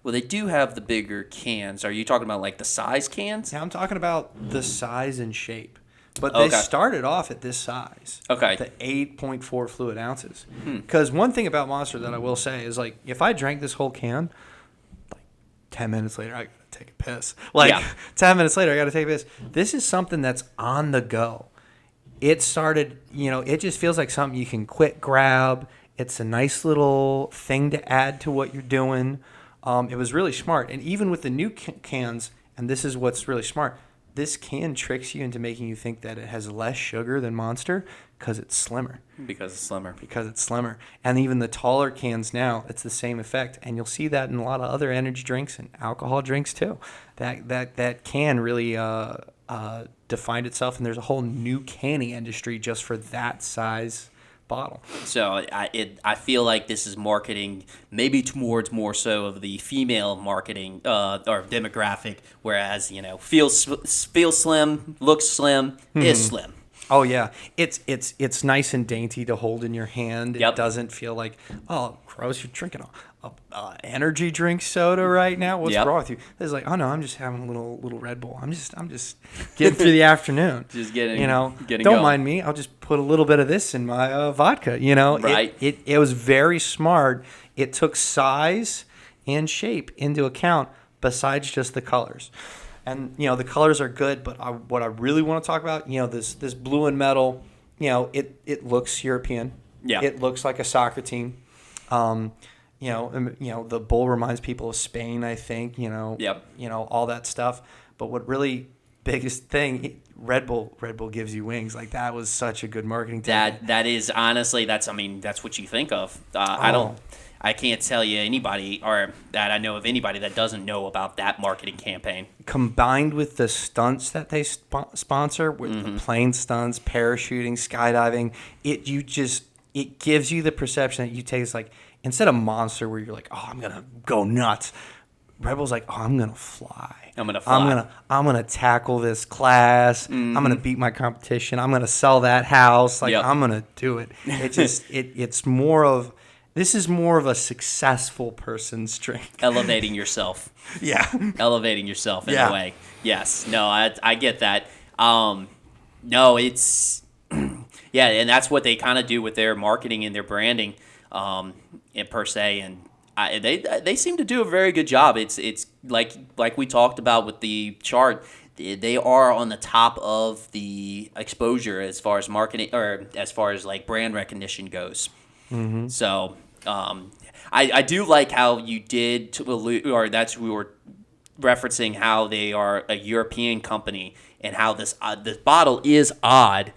S1: Well, they do have the bigger cans. Are you talking about like the size cans?
S2: Yeah, I'm talking about the size and shape. But they started off at this size.
S1: Okay.
S2: The 8.4 fluid ounces. Because one thing about Monster that I will say is, like, if I drank this whole can, like, 10 minutes later, I got to take a piss. Like, 10 minutes later, I got to take a piss. This is something that's on the go. It started, it just feels like something you can quick grab. It's a nice little thing to add to what you're doing. It was really smart. And even with the new cans, and this is what's really smart, this can tricks you into making you think that it has less sugar than Monster because it's slimmer.
S1: Because it's slimmer.
S2: And even the taller cans now, it's the same effect. And you'll see that in a lot of other energy drinks and alcohol drinks too. That can really defined itself, and there's a whole new canning industry just for that size bottle.
S1: So I feel like this is marketing maybe towards more so of the female marketing or demographic, whereas feels slim, looks slim, is slim.
S2: Oh yeah, it's nice and dainty to hold in your hand.
S1: Yep.
S2: It doesn't feel like, oh, gross. You're drinking a energy drink soda right now. What's
S1: Yep.
S2: wrong with you? It's like, oh no, I'm just having a little Red Bull. I'm just getting through the afternoon.
S1: Just getting
S2: Don't
S1: going.
S2: mind me. I'll just put a little bit of this in my vodka.
S1: Right.
S2: It was very smart. It took size and shape into account besides just the colors. And, the colors are good, but what I really want to talk about, this blue and metal, it looks European.
S1: Yeah.
S2: It looks like a soccer team. The bull reminds people of Spain, I think,
S1: Yep.
S2: All that stuff. But what really biggest thing, Red Bull gives you wings. Like, that was such a good marketing tactic.
S1: That is honestly, that's what you think of. I can't tell you anybody, or that I know of anybody that doesn't know about that marketing campaign.
S2: Combined with the stunts that they sponsor, with the plane stunts, parachuting, skydiving, it gives you the perception that you taste like, instead of Monster where you're like, oh, I'm gonna go nuts. Red Bull's like, oh, I'm gonna fly.
S1: I'm
S2: gonna tackle this class. I'm gonna beat my competition. I'm gonna sell that house. Like,
S1: Yep.
S2: I'm gonna do it. It's more of. This is more of a successful person's drink.
S1: Elevating yourself.
S2: Yeah.
S1: Elevating yourself in
S2: Yeah.
S1: a way. Yes. No, I get that. No, it's yeah, and that's what they kind of do with their marketing and their branding, per se. And they seem to do a very good job. It's like we talked about with the chart. They are on the top of the exposure as far as marketing, or as far as like brand recognition goes. Mm-hmm. So I do like how you did to allude, or that's we were referencing how they are a European company and how this bottle is odd.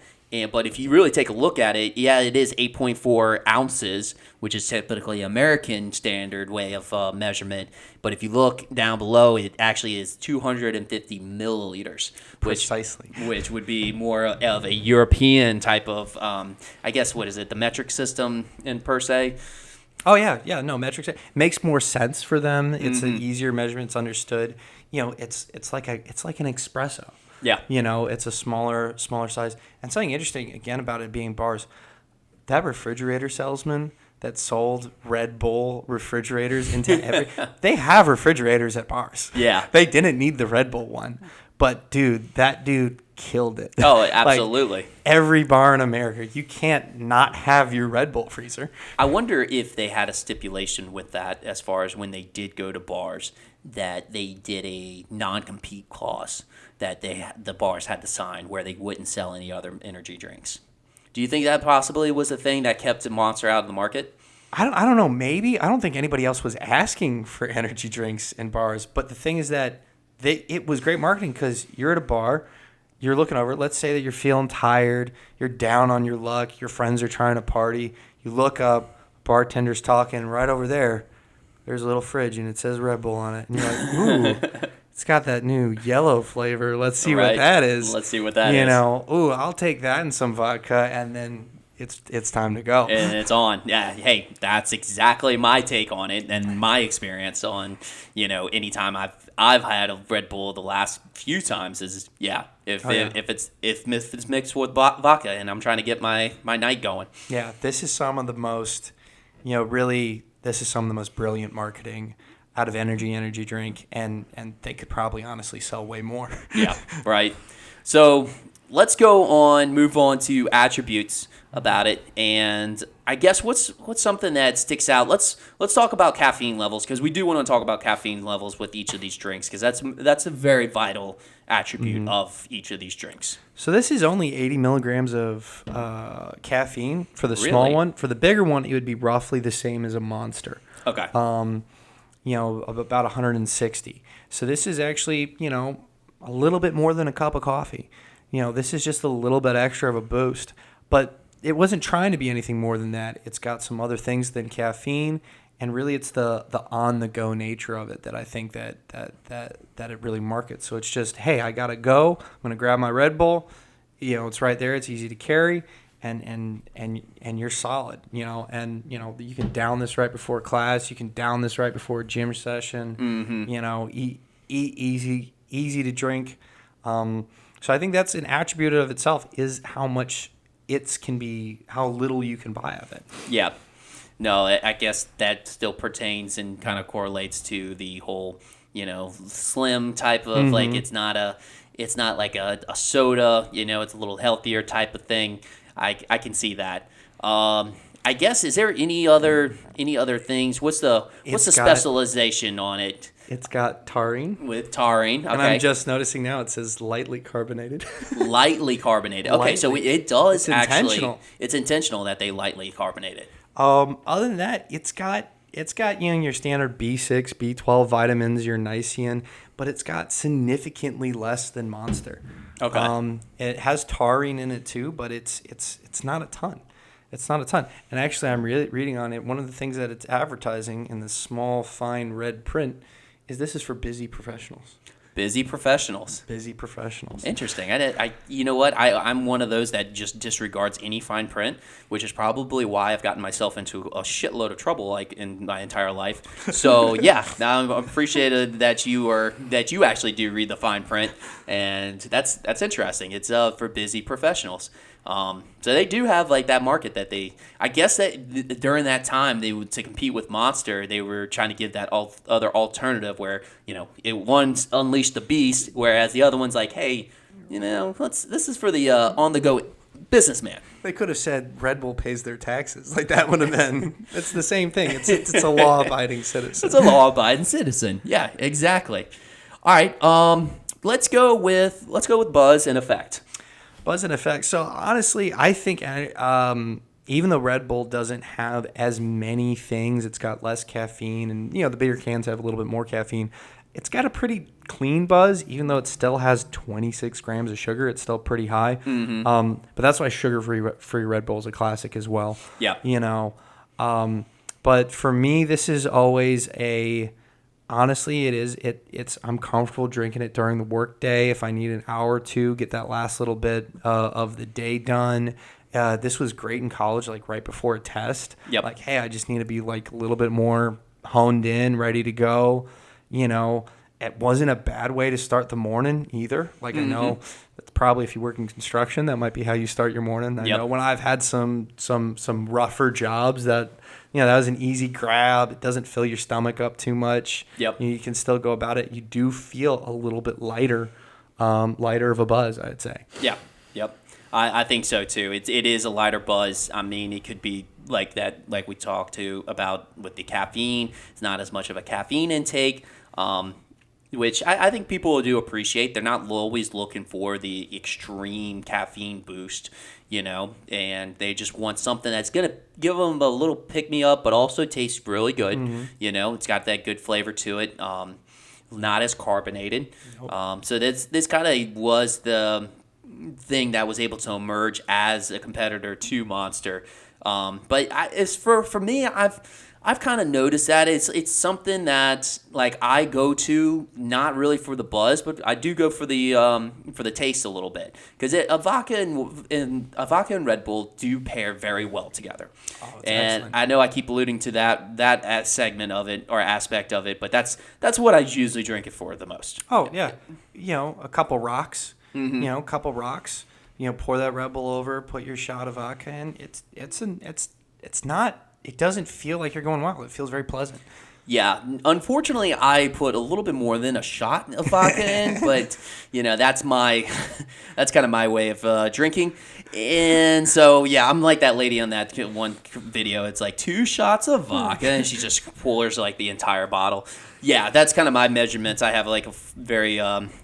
S1: But if you really take a look at it, yeah, it is 8.4 ounces, which is typically American standard way of measurement. But if you look down below, it actually is 250 milliliters.
S2: Precisely.
S1: Which would be more of a European type of, I guess, what is it, the metric system in per se?
S2: Oh yeah, no, metrics makes more sense for them. It's an easier measurement. It's understood. It's like an espresso.
S1: Yeah.
S2: It's a smaller size. And something interesting again about it being bars, that refrigerator salesman that sold Red Bull refrigerators into they have refrigerators at bars.
S1: Yeah.
S2: They didn't need the Red Bull one. But that dude killed it.
S1: Oh, absolutely.
S2: Like, every bar in America, you can't not have your Red Bull freezer.
S1: I wonder if they had a stipulation with that as far as when they did go to bars, that they did a non-compete clause that the bars had to sign where they wouldn't sell any other energy drinks. Do you think that possibly was the thing that kept Monster out of the market?
S2: I don't know. Maybe. I don't think anybody else was asking for energy drinks in bars. But the thing is that it was great marketing because you're at a bar, you're looking over. Let's say that you're feeling tired, you're down on your luck, your friends are trying to party. You look up, bartender's talking right over there. There's a little fridge and it says Red Bull on it. And you're like, ooh, it's got that new yellow flavor. Let's see what that is.
S1: Let's see what that is.
S2: Ooh, I'll take that and some vodka, and then it's time to go.
S1: And it's on. Yeah, hey, that's exactly my take on it and my experience on, anytime I've had a Red Bull the last few times is, if it's mixed with vodka and I'm trying to get my night going.
S2: Yeah, this is some of the most, this is some of the most brilliant marketing out of energy drink, and they could probably honestly sell way more.
S1: Yeah, right. So let's move on to attributes about it, and I guess what's something that sticks out. Let's talk about caffeine levels, because we do want to talk about caffeine levels with each of these drinks, because that's a very vital attribute of each of these drinks.
S2: So this is only 80 milligrams of caffeine for the small one. For the bigger one, it would be roughly the same as a Monster.
S1: Okay.
S2: Of about 160. So this is actually, a little bit more than a cup of coffee. This is just a little bit extra of a boost. But it wasn't trying to be anything more than that. It's got some other things than caffeine, and really it's the on-the-go nature of it that I think that it really markets. So it's just, hey, I got to go. I'm going to grab my Red Bull. It's right there. It's easy to carry. And you're solid, and you can down this right before class, you can down this right before a gym session, easy to drink. So I think that's an attribute of itself is how much how little you can buy of it.
S1: Yeah. No, I guess that still pertains and kind of correlates to the whole, slim type of like it's not like a soda, it's a little healthier type of thing. I can see that. I guess is there any other things? What's the specialization on it?
S2: It's got taurine.
S1: With taurine, okay.
S2: And I'm just noticing now it says lightly carbonated.
S1: Lightly carbonated. Okay,
S2: Lightly.
S1: so it does
S2: Intentional.
S1: It's intentional that they lightly carbonate it.
S2: Other than that, it's got your standard B6, B12 vitamins, your niacin, but it's got significantly less than Monster.
S1: Okay.
S2: It has taurine in it too, but it's not a ton. It's not a ton. And actually, I'm reading on it. One of the things that it's advertising in the small, fine red print is this is for busy professionals.
S1: Busy professionals.
S2: Busy professionals.
S1: Interesting. You know what? I'm one of those that just disregards any fine print, which is probably why I've gotten myself into a shitload of trouble like in my entire life. So yeah, now I'm appreciated that you actually do read the fine print, and that's interesting. It's for busy professionals. So they do have like that market that I guess that during that time to compete with Monster, they were trying to give that other alternative where, one's unleash the beast, whereas the other one's like, hey, this is for the on-the-go businessman.
S2: They could have said Red Bull pays their taxes. Like that would have been, it's the same thing. It's a law-abiding citizen.
S1: It's a law-abiding citizen. Yeah, exactly. All right, let's go with buzz and effect.
S2: Buzz and effect. So honestly, I think even though Red Bull doesn't have as many things, it's got less caffeine, and the bigger cans have a little bit more caffeine. It's got a pretty clean buzz, even though it still has 26 grams of sugar. It's still pretty high. Mm-hmm. But that's why sugar-free Red Bull is a classic as well.
S1: Yeah.
S2: But for me, this is always honestly, I'm comfortable drinking it during the work day. If I need an hour or two, get that last little bit of the day done. This was great in college, like right before a test.
S1: Yep.
S2: Like, hey, I just need to be like a little bit more honed in, ready to go. It wasn't a bad way to start the morning either. Like, I know that's probably if you work in construction, that might be how you start your morning. I know when I've had some rougher jobs that, that was an easy grab. It doesn't fill your stomach up too much.
S1: Yep.
S2: You can still go about it. You do feel a little bit lighter of a buzz, I'd say.
S1: Yeah. Yep. I think so too. It is a lighter buzz. I mean, it could be like that, like we talked about with the caffeine. It's not as much of a caffeine intake, which I think people do appreciate. They're not always looking for the extreme caffeine boost, and they just want something that's going to give them a little pick-me-up, but also tastes really good. Mm-hmm. It's got that good flavor to it. Not as carbonated. Nope. So this kind of was the thing that was able to emerge as a competitor to Monster. But it's for me, I've kind of noticed that it's something that like I go to not really for the buzz, but I do go for the taste a little bit because a vodka and Red Bull do pair very well together. Oh, and excellent. I know I keep alluding to that segment of it or aspect of it, but that's what I usually drink it for the most.
S2: Oh yeah, a couple rocks. Mm-hmm. A couple rocks. Pour that Red Bull over, put your shot of vodka in. It's not. It doesn't feel like you're going wild. It feels very pleasant.
S1: Yeah, unfortunately, I put a little bit more than a shot of vodka in, but that's kind of my way of drinking. And so yeah, I'm like that lady on that one video. It's like 2 shots of vodka, and she just pours like the entire bottle. Yeah, that's kind of my measurements. I have like a very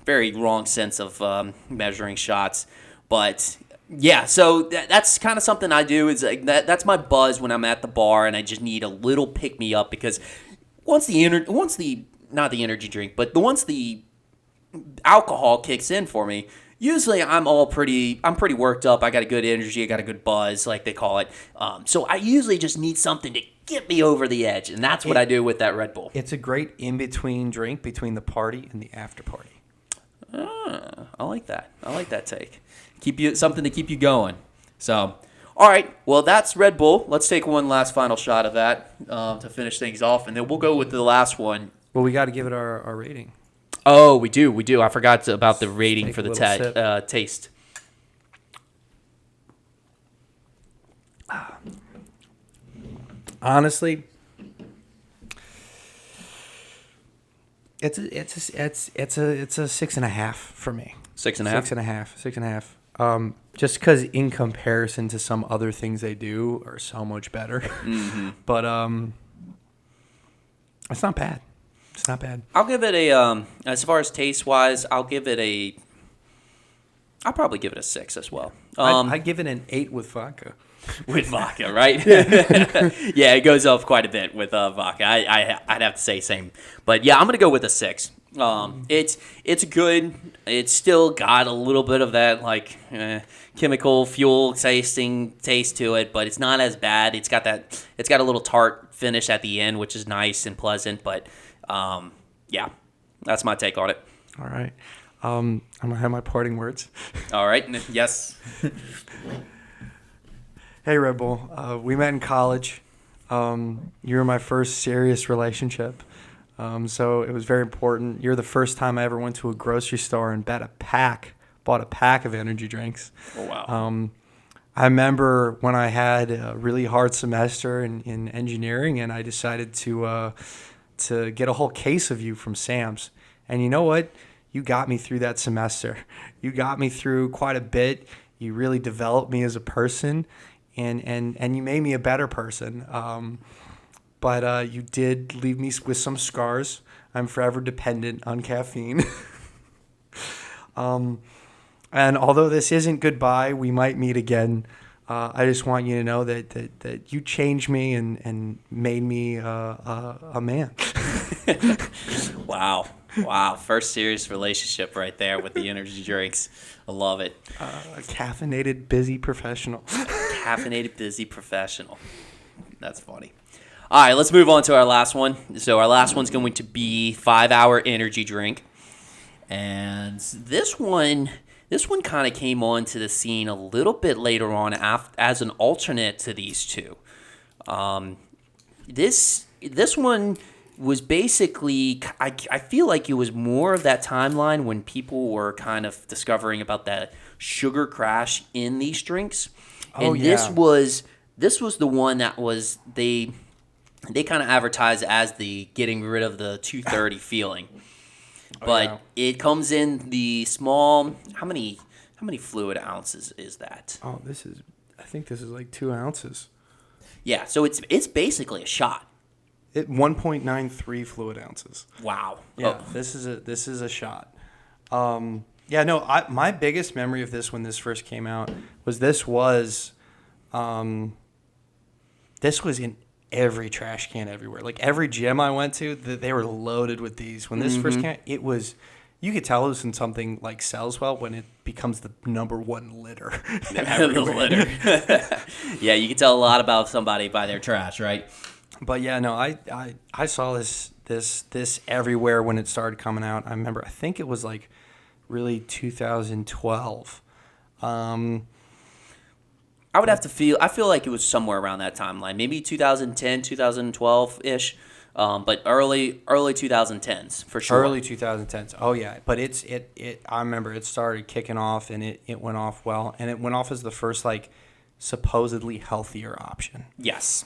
S1: very wrong sense of measuring shots, but. Yeah, so that's kind of something I do. Is like that's my buzz when I'm at the bar and I just need a little pick me up because once the alcohol kicks in for me, usually I'm pretty worked up. I got a good energy, I got a good buzz, like they call it. So I usually just need something to get me over the edge, and that's what I do with that Red Bull.
S2: It's a great in-between drink between the party and the after party.
S1: I like that. I like that take. Something to keep you going. So, all right. Well, that's Red Bull. Let's take one last final shot of that to finish things off, and then we'll go with the last one.
S2: Well, we got to give it our rating.
S1: Oh, we do. I forgot about the rating
S2: Take
S1: for
S2: a
S1: the
S2: little sip.
S1: taste.
S2: Honestly, it's a 6.5 for me.
S1: 6.5.
S2: 6.5. 6.5. Just because in comparison to some other things they do are so much better.
S1: Mm-hmm.
S2: But it's not bad. It's not bad.
S1: I'll give it a as far as taste wise, I'll probably give it a 6 as well.
S2: I'd give it an 8 with vodka.
S1: With vodka, right? Yeah, it goes up quite a bit with vodka. I'd have to say same, but yeah, I'm gonna go with a 6. It's good. It's still got a little bit of that like chemical fuel taste to it, but it's not as bad. It's got a little tart finish at the end, which is nice and pleasant. But yeah, that's my take on it.
S2: All right. I'm gonna have my parting words.
S1: All right. Yes.
S2: Hey, Redbull. We met in college. You were my first serious relationship. So it was very important. You're the first time I ever went to a grocery store and bought a pack of energy drinks.
S1: Oh, wow.
S2: I remember when I had a really hard semester in engineering, and I decided to get a whole case of you from Sam's. And you know what? You got me through that semester. You got me through quite a bit. You really developed me as a person, and you made me a better person. But you did leave me with some scars. I'm forever dependent on caffeine. And although this isn't goodbye, we might meet again. I just want you to know that you changed me and made me a man.
S1: Wow. First serious relationship right there with the energy drinks. I love it.
S2: A caffeinated, busy professional.
S1: Caffeinated, busy professional. That's funny. All right, let's move on to our last one. So our last one's going to be 5-hour energy drink. And this one kind of came onto the scene a little bit later on as an alternate to these two. This one was basically, I feel like it was more of that timeline when people were kind of discovering about that sugar crash in these drinks. And this was the one that was they kind of advertise as the getting rid of the 230 feeling. But it comes in the small, how many fluid ounces is that?
S2: Oh, I think this is like 2 ounces.
S1: Yeah, so it's basically a shot.
S2: 1.93 fluid ounces.
S1: Wow.
S2: Yeah, this is a shot. My biggest memory of this when this first came out was this was in every trash can everywhere. Like every gym I went to, they were loaded with these. When this first came out, it was, you could tell it was in something like sells well when it becomes the number one litter.
S1: The litter. Yeah, you can tell a lot about somebody by their trash, right?
S2: But yeah, no, I saw this everywhere when it started coming out. I remember, I think it was like really 2012.
S1: I feel like it was somewhere around that timeline, maybe 2010, 2012-ish, but early 2010s for sure.
S2: Early 2010s. Oh yeah, but I remember it started kicking off and it went off well, and it went off as the first like supposedly healthier option.
S1: Yes,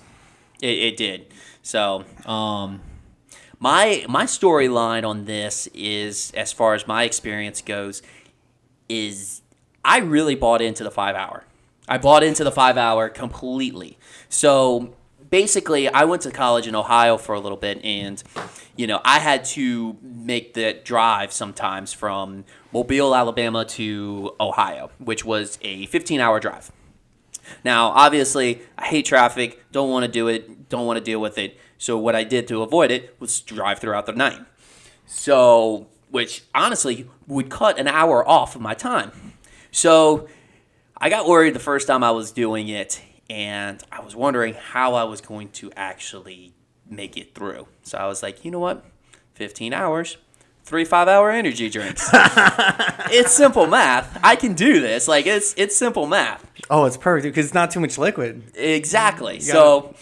S1: it did. So, my storyline on this is, as far as my experience goes, is I really bought into the 5-hour. I bought into the 5-hour completely. So basically, I went to college in Ohio for a little bit, and I had to make the drive sometimes from Mobile, Alabama to Ohio, which was a 15-hour drive. Now, obviously, I hate traffic, don't want to do it, don't want to deal with it. So what I did to avoid it was drive throughout the night. So, which honestly would cut an hour off of my time. So I got worried the first time I was doing it, and I was wondering how I was going to actually make it through. So I was like, you know what? 15 hours, 3 5-hour energy drinks. It's simple math. I can do this. Like, it's simple math.
S2: Oh, it's perfect because it's not too much liquid.
S1: Exactly. So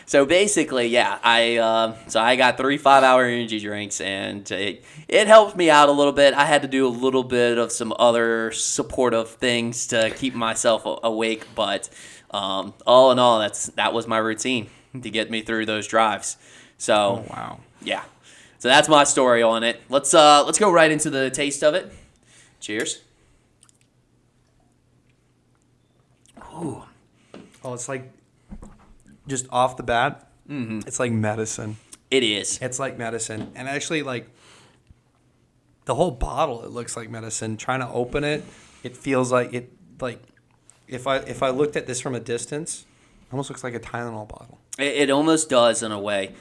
S1: So basically, yeah, I got 3 5-hour energy drinks, and it helped me out a little bit. I had to do a little bit of some other supportive things to keep myself awake, but all in all, that was my routine to get me through those drives. So
S2: Oh, wow.
S1: yeah, so that's my story on it. Let's go right into the taste of it. Cheers. Ooh.
S2: Oh, it's like, just off the bat, it's like medicine.
S1: It is.
S2: It's like medicine. And actually, like, the whole bottle, it looks like medicine. Trying to open it, it feels like it, like, if I looked at this from a distance, it almost looks like a Tylenol bottle.
S1: It almost does in a way.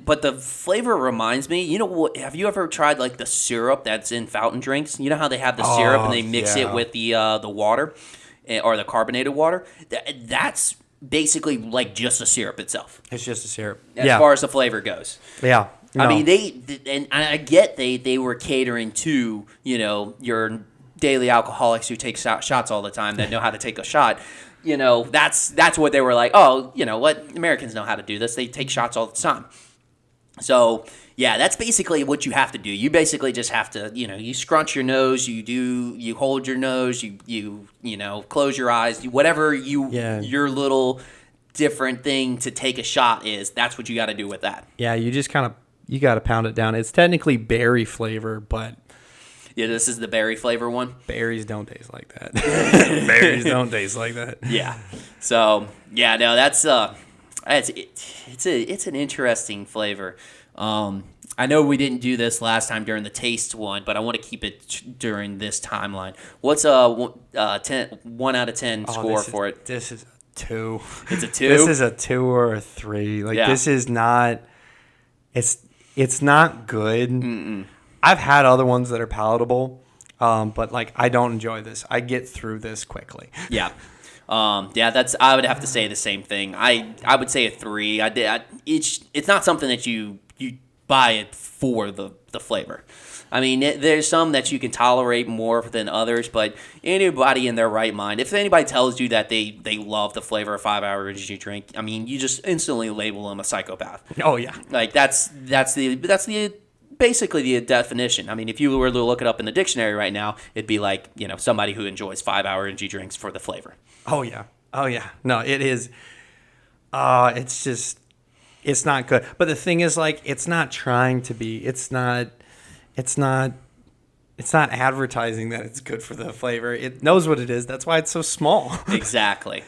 S1: But the flavor reminds me, you know what, have you ever tried like the syrup that's in fountain drinks? You know how they have the syrup and they mix it with the water or the carbonated water? That's basically like just a syrup itself.
S2: It's just a syrup.
S1: As far as the flavor goes.
S2: Yeah. No.
S1: I mean, and I get they were catering to, your daily alcoholics who take shots all the time that know how to take a shot. That's what they were like, oh, you know what? Americans know how to do this. They take shots all the time. So, yeah, that's basically what you have to do. You basically just have to, you scrunch your nose, you hold your nose, you close your eyes, whatever your little different thing to take a shot is, that's what you got to do with that.
S2: Yeah, you just you got to pound it down. It's technically berry flavor, but
S1: yeah, this is the berry flavor one.
S2: Berries don't taste like that. Berries don't taste like that.
S1: Yeah. So yeah, no, that's it's an interesting flavor. I know we didn't do this last time during the taste one, but I want to keep it during this timeline. What's 1 out of 10 score for it?
S2: This is a 2.
S1: It's a 2.
S2: This is a 2 or a 3. Like this is not. It's not good. Mm-mm. I've had other ones that are palatable, but like I don't enjoy this. I get through this quickly.
S1: Yeah. I would have to say the same thing. I would say a 3. It's not something that you buy it for the flavor. I mean, there's some that you can tolerate more than others, but anybody in their right mind, if anybody tells you that they love the flavor of 5-hour energy drink, I mean, you just instantly label them a psychopath.
S2: Oh yeah,
S1: like that's the basically the definition. I mean, if you were to look it up in the dictionary right now, it'd be like, somebody who enjoys 5-hour energy drinks for the flavor.
S2: Oh yeah. No, it is. It's just, it's not good. But the thing is, like, it's not trying to be. It's not advertising that it's good for the flavor. It knows what it is. That's why it's so small.
S1: Exactly.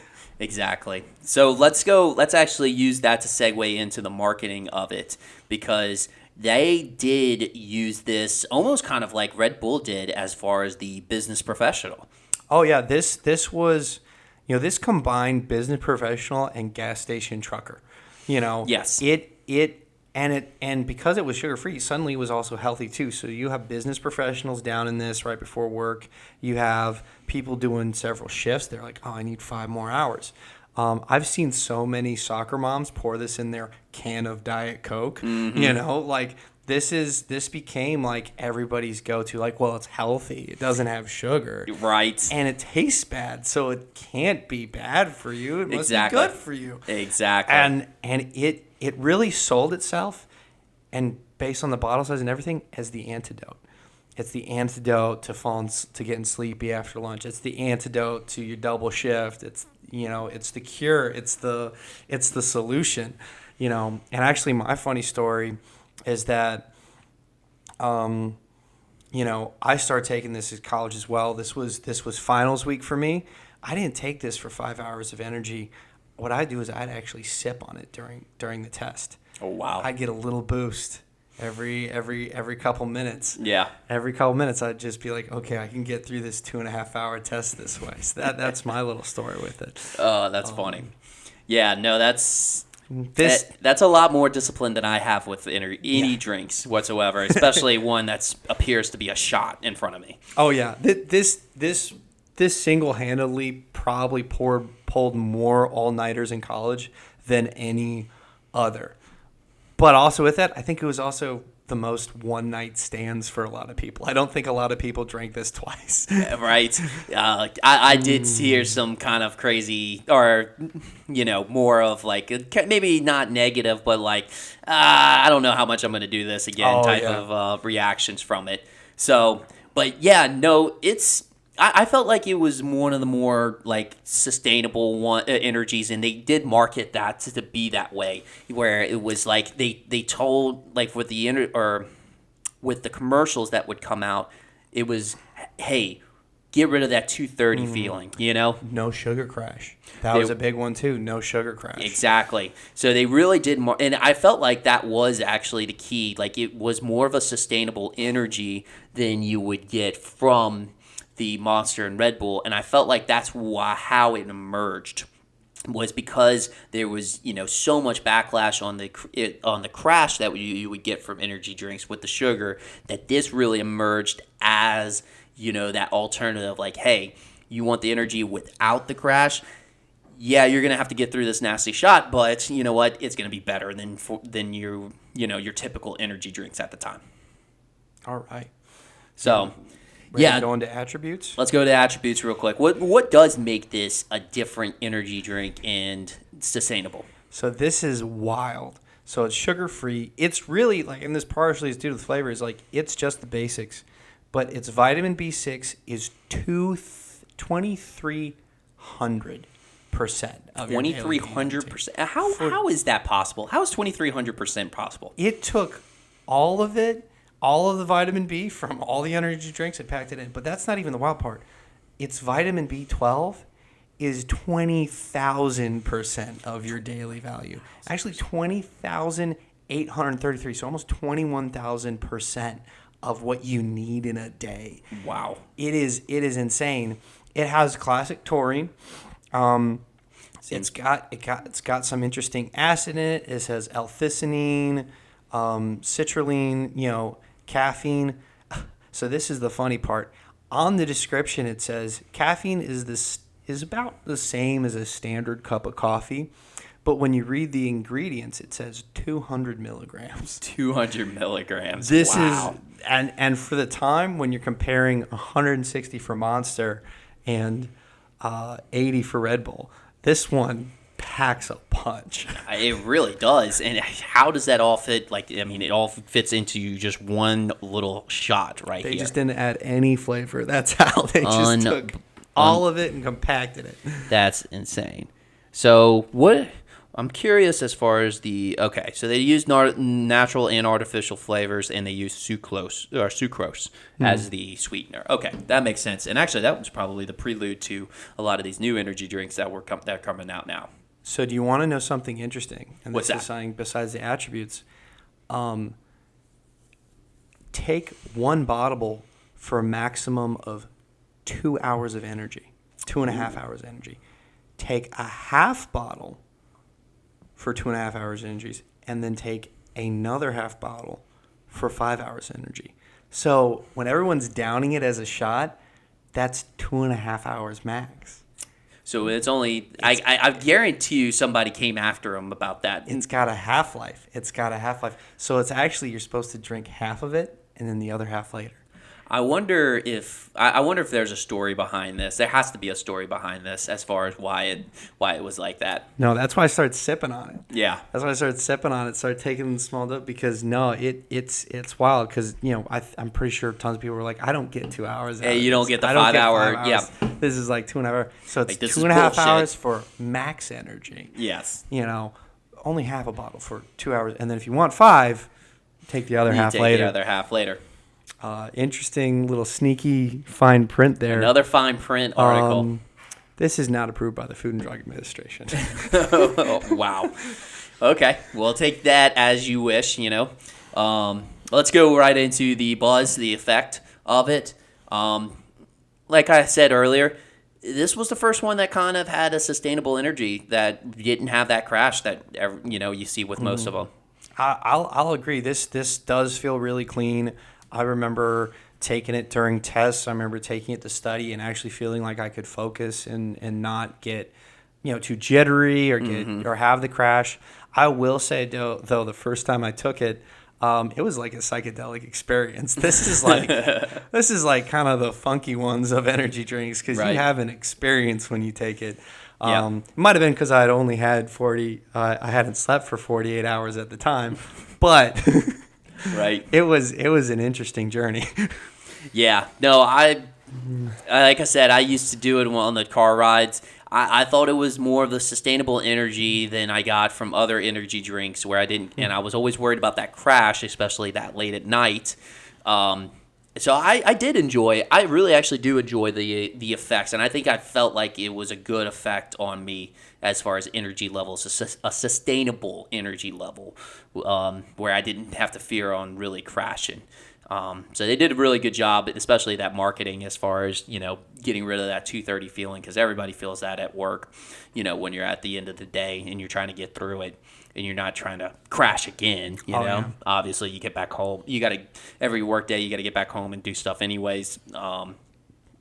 S1: So let's actually use that to segue into the marketing of it, because they did use this almost kind of like Red Bull did as far as the business professional.
S2: Oh yeah, this was, this combined business professional and gas station trucker.
S1: Yes.
S2: And because it was sugar free, suddenly it was also healthy too. So you have business professionals down in this right before work. You have people doing several shifts. They're like, oh, I need 5 more hours. I've seen so many soccer moms pour this in their can of Diet Coke. Mm-hmm. Like this became like everybody's go-to. Like, well, it's healthy. It doesn't have sugar.
S1: Right.
S2: And it tastes bad, so it can't be bad for you. It must be good for you.
S1: Exactly.
S2: And it really sold itself, and based on the bottle size and everything, as the antidote. It's the antidote to getting sleepy after lunch. It's the antidote to your double shift. It's the cure. It's the solution. And actually, my funny story is that, I started taking this at college as well. This was finals week for me. I didn't take this for 5 hours of energy. What I'd do is I'd actually sip on it during the test.
S1: Oh wow!
S2: I'd get a little boost every couple minutes.
S1: Yeah.
S2: Every couple minutes, I'd just be like, okay, I can get through this 2.5-hour test this way. So that's my little story with it.
S1: Oh, that's funny. Yeah, no, that's a lot more discipline than I have with any drinks whatsoever, especially one that appears to be a shot in front of me.
S2: Oh yeah, this single-handedly probably pulled more all-nighters in college than any other. But also with that, I think it was also the most one night stands for a lot of people. I don't think a lot of people drank this twice.
S1: Right. I did hear some kind of crazy, or more of like maybe not negative, but like I don't know how much I'm going to do this again type of reactions from it. So, but yeah, no, I felt like it was one of the more like sustainable energies, and they did market that to be that way, where it was like they told like with with the commercials that would come out, it was, hey, get rid of that 230 feeling,
S2: No sugar crash. That was a big one too. No sugar crash.
S1: Exactly. So they really did more, and I felt like that was actually the key. Like it was more of a sustainable energy than you would get from the Monster and Red Bull, and I felt like that's how it emerged, was because there was so much backlash on the crash that you would get from energy drinks with the sugar, that this really emerged as that alternative. Like, hey, you want the energy without the crash? Yeah, you're gonna have to get through this nasty shot, but you know what? It's gonna be better than your typical energy drinks at the time.
S2: All right.
S1: So.
S2: Ready to go into attributes?
S1: Let's go to attributes real quick. What does make this a different energy drink and sustainable?
S2: So this is wild. So it's sugar-free. It's really like, and this partially is due to the flavors, like it's just the basics. But its vitamin B6 is 2,300% of your
S1: 2,300%. How is that possible? How is 2,300% possible?
S2: It took all of it. All of the vitamin B from all the energy drinks, it packed it in. But that's not even the wild part. Its vitamin B12 is 20,000% of your daily value. Actually, 20,833. So almost 21,000% of what you need in a day.
S1: Wow.
S2: It is insane. It has classic taurine. It's got some interesting acid in it. It says L-theanine, citrulline, caffeine. So this is the funny part. On the description, it says caffeine is about the same as a standard cup of coffee, but when you read the ingredients, it says 200 milligrams.
S1: 200 milligrams.
S2: This is and for the time when you're comparing 160 for Monster and 80 for Red Bull, this one packs a punch.
S1: It really does. And how does that all fit? Like, I mean, it all fits into just one little shot right here.
S2: They just didn't add any flavor. That's how they just took all of it and compacted it.
S1: That's insane. So I'm curious as far as so they use natural and artificial flavors, and they use sucrose as the sweetener. Okay, that makes sense. And actually, that was probably the prelude to a lot of these new energy drinks that are coming out now.
S2: So do you want to know something interesting? And
S1: What's that?
S2: This is something besides the attributes. Take one bottle for a maximum of 2 hours of energy, 2.5 hours of energy. Take a half bottle for 2.5 hours of energy, and then take another half bottle for 5 hours of energy. So when everyone's downing it as a shot, that's 2.5 hours max.
S1: So it's only, I guarantee you somebody came after him about that.
S2: It's got a half-life. So it's actually, you're supposed to drink half of it and then the other half later.
S1: I wonder if there's a story behind this. There has to be a story behind this as far as why it was like that.
S2: No, that's why I started sipping on it.
S1: Yeah,
S2: that's why I started sipping on it. Started taking the small dip because it's wild. Because I'm pretty sure tons of people were like, I don't get 2 hours.
S1: Hey, you don't get the 5 hour. Yeah,
S2: this is like 2.5 hours. So it's
S1: like,
S2: 2.5 hours for max energy.
S1: Yes.
S2: Only half a bottle for 2 hours, and then if you want 5, take the other half later.
S1: The other half later.
S2: Interesting little sneaky fine print there.
S1: Another fine print article.
S2: This is not approved by the Food and Drug Administration.
S1: Oh, wow. Okay, we'll take that as you wish. Let's go right into the buzz, the effect of it. Like I said earlier, this was the first one that kind of had a sustainable energy that didn't have that crash that you see with most of them.
S2: I'll agree. This does feel really clean. I remember taking it during tests. I remember taking it to study and actually feeling like I could focus and not get too jittery or get or have the crash. I will say though the first time I took it, It was like a psychedelic experience. This is like kind of the funky ones of energy drinks because
S1: Right.
S2: you have an experience when you take it.
S1: Yeah.
S2: It might have been because I had only had 40. I hadn't slept for 48 hours at the time, but
S1: Right.
S2: it was an interesting journey.
S1: Yeah. No, like I said, I used to do it on the car rides. I thought it was more of the sustainable energy than I got from other energy drinks where I didn't, and I was always worried about that crash, especially that late at night. So I did enjoy, I really actually do enjoy the effects, and I think I felt like it was a good effect on me as far as energy levels, a sustainable energy level, where I didn't have to fear on really crashing. So they did a really good job, especially that marketing as far as, getting rid of that 2:30 feeling, because everybody feels that at work, when you're at the end of the day and you're trying to get through it and you're not trying to crash again,
S2: Yeah.
S1: Obviously you get back home. Every work day you got to get back home and do stuff anyways.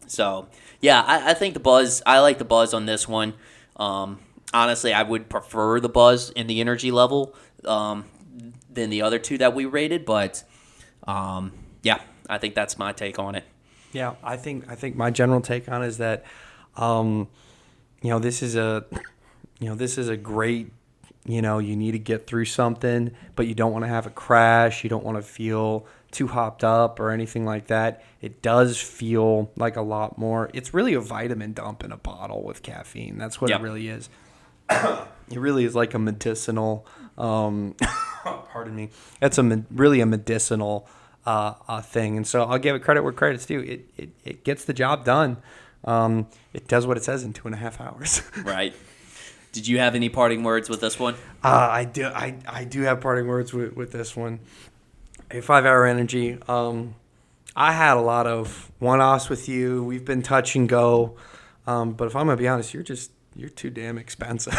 S1: So yeah, I think I like the buzz on this one. Honestly, I would prefer the buzz in the energy level than the other two that we rated, but yeah, I think that's my take on it.
S2: Yeah, I think my general take on it is that, this is a great, you need to get through something, but you don't want to have a crash. You don't want to feel too hopped up or anything like that. It does feel like a lot more. It's really a vitamin dump in a bottle with caffeine. That's what
S1: Yep.
S2: it really is. It really is like a medicinal. Pardon me. That's really a medicinal thing, and so I'll give it credit where credit's due. It gets the job done. It does what it says in 2.5 hours.
S1: Right. Did you have any parting words with this one?
S2: I do have parting words with this one. A 5-hour energy. I had a lot of one-offs with you. We've been touch and go, but if I'm gonna be honest, you're too damn expensive.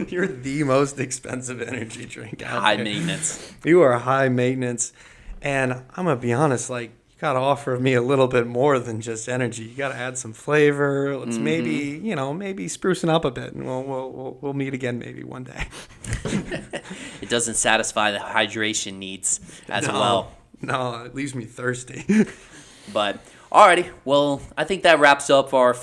S2: You're the most expensive energy drink out
S1: High
S2: there.
S1: maintenance.
S2: You are high maintenance. And I'm going to be honest, you got to offer me a little bit more than just energy. You got to add some flavor. Let's maybe sprucing up a bit, and we'll meet again maybe one day.
S1: It doesn't satisfy the hydration needs as well.
S2: No, it leaves me thirsty.
S1: But alrighty, well, I think that wraps up for our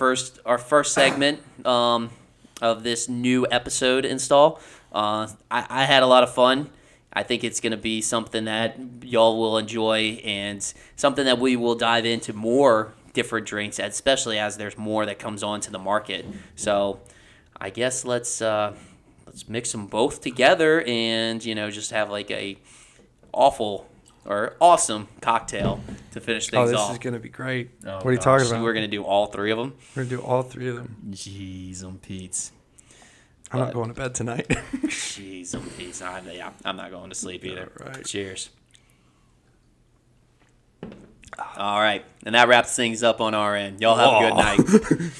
S1: first segment of this new episode install. I had a lot of fun. I think it's going to be something that y'all will enjoy and something that we will dive into more different drinks, especially as there's more that comes onto the market. So I guess let's mix them both together and, just have like a awesome cocktail to finish things off.
S2: This is going to be great.
S1: Oh,
S2: what are you
S1: gosh.
S2: talking about?
S1: We're going to do all three of them?
S2: We're going to do all three of them.
S1: Jeez, Pete's.
S2: I'm not going to bed tonight.
S1: Jeez, Pete's. I'm not going to sleep either.
S2: All right.
S1: Cheers. All right. And that wraps things up on our end. Y'all have a good night.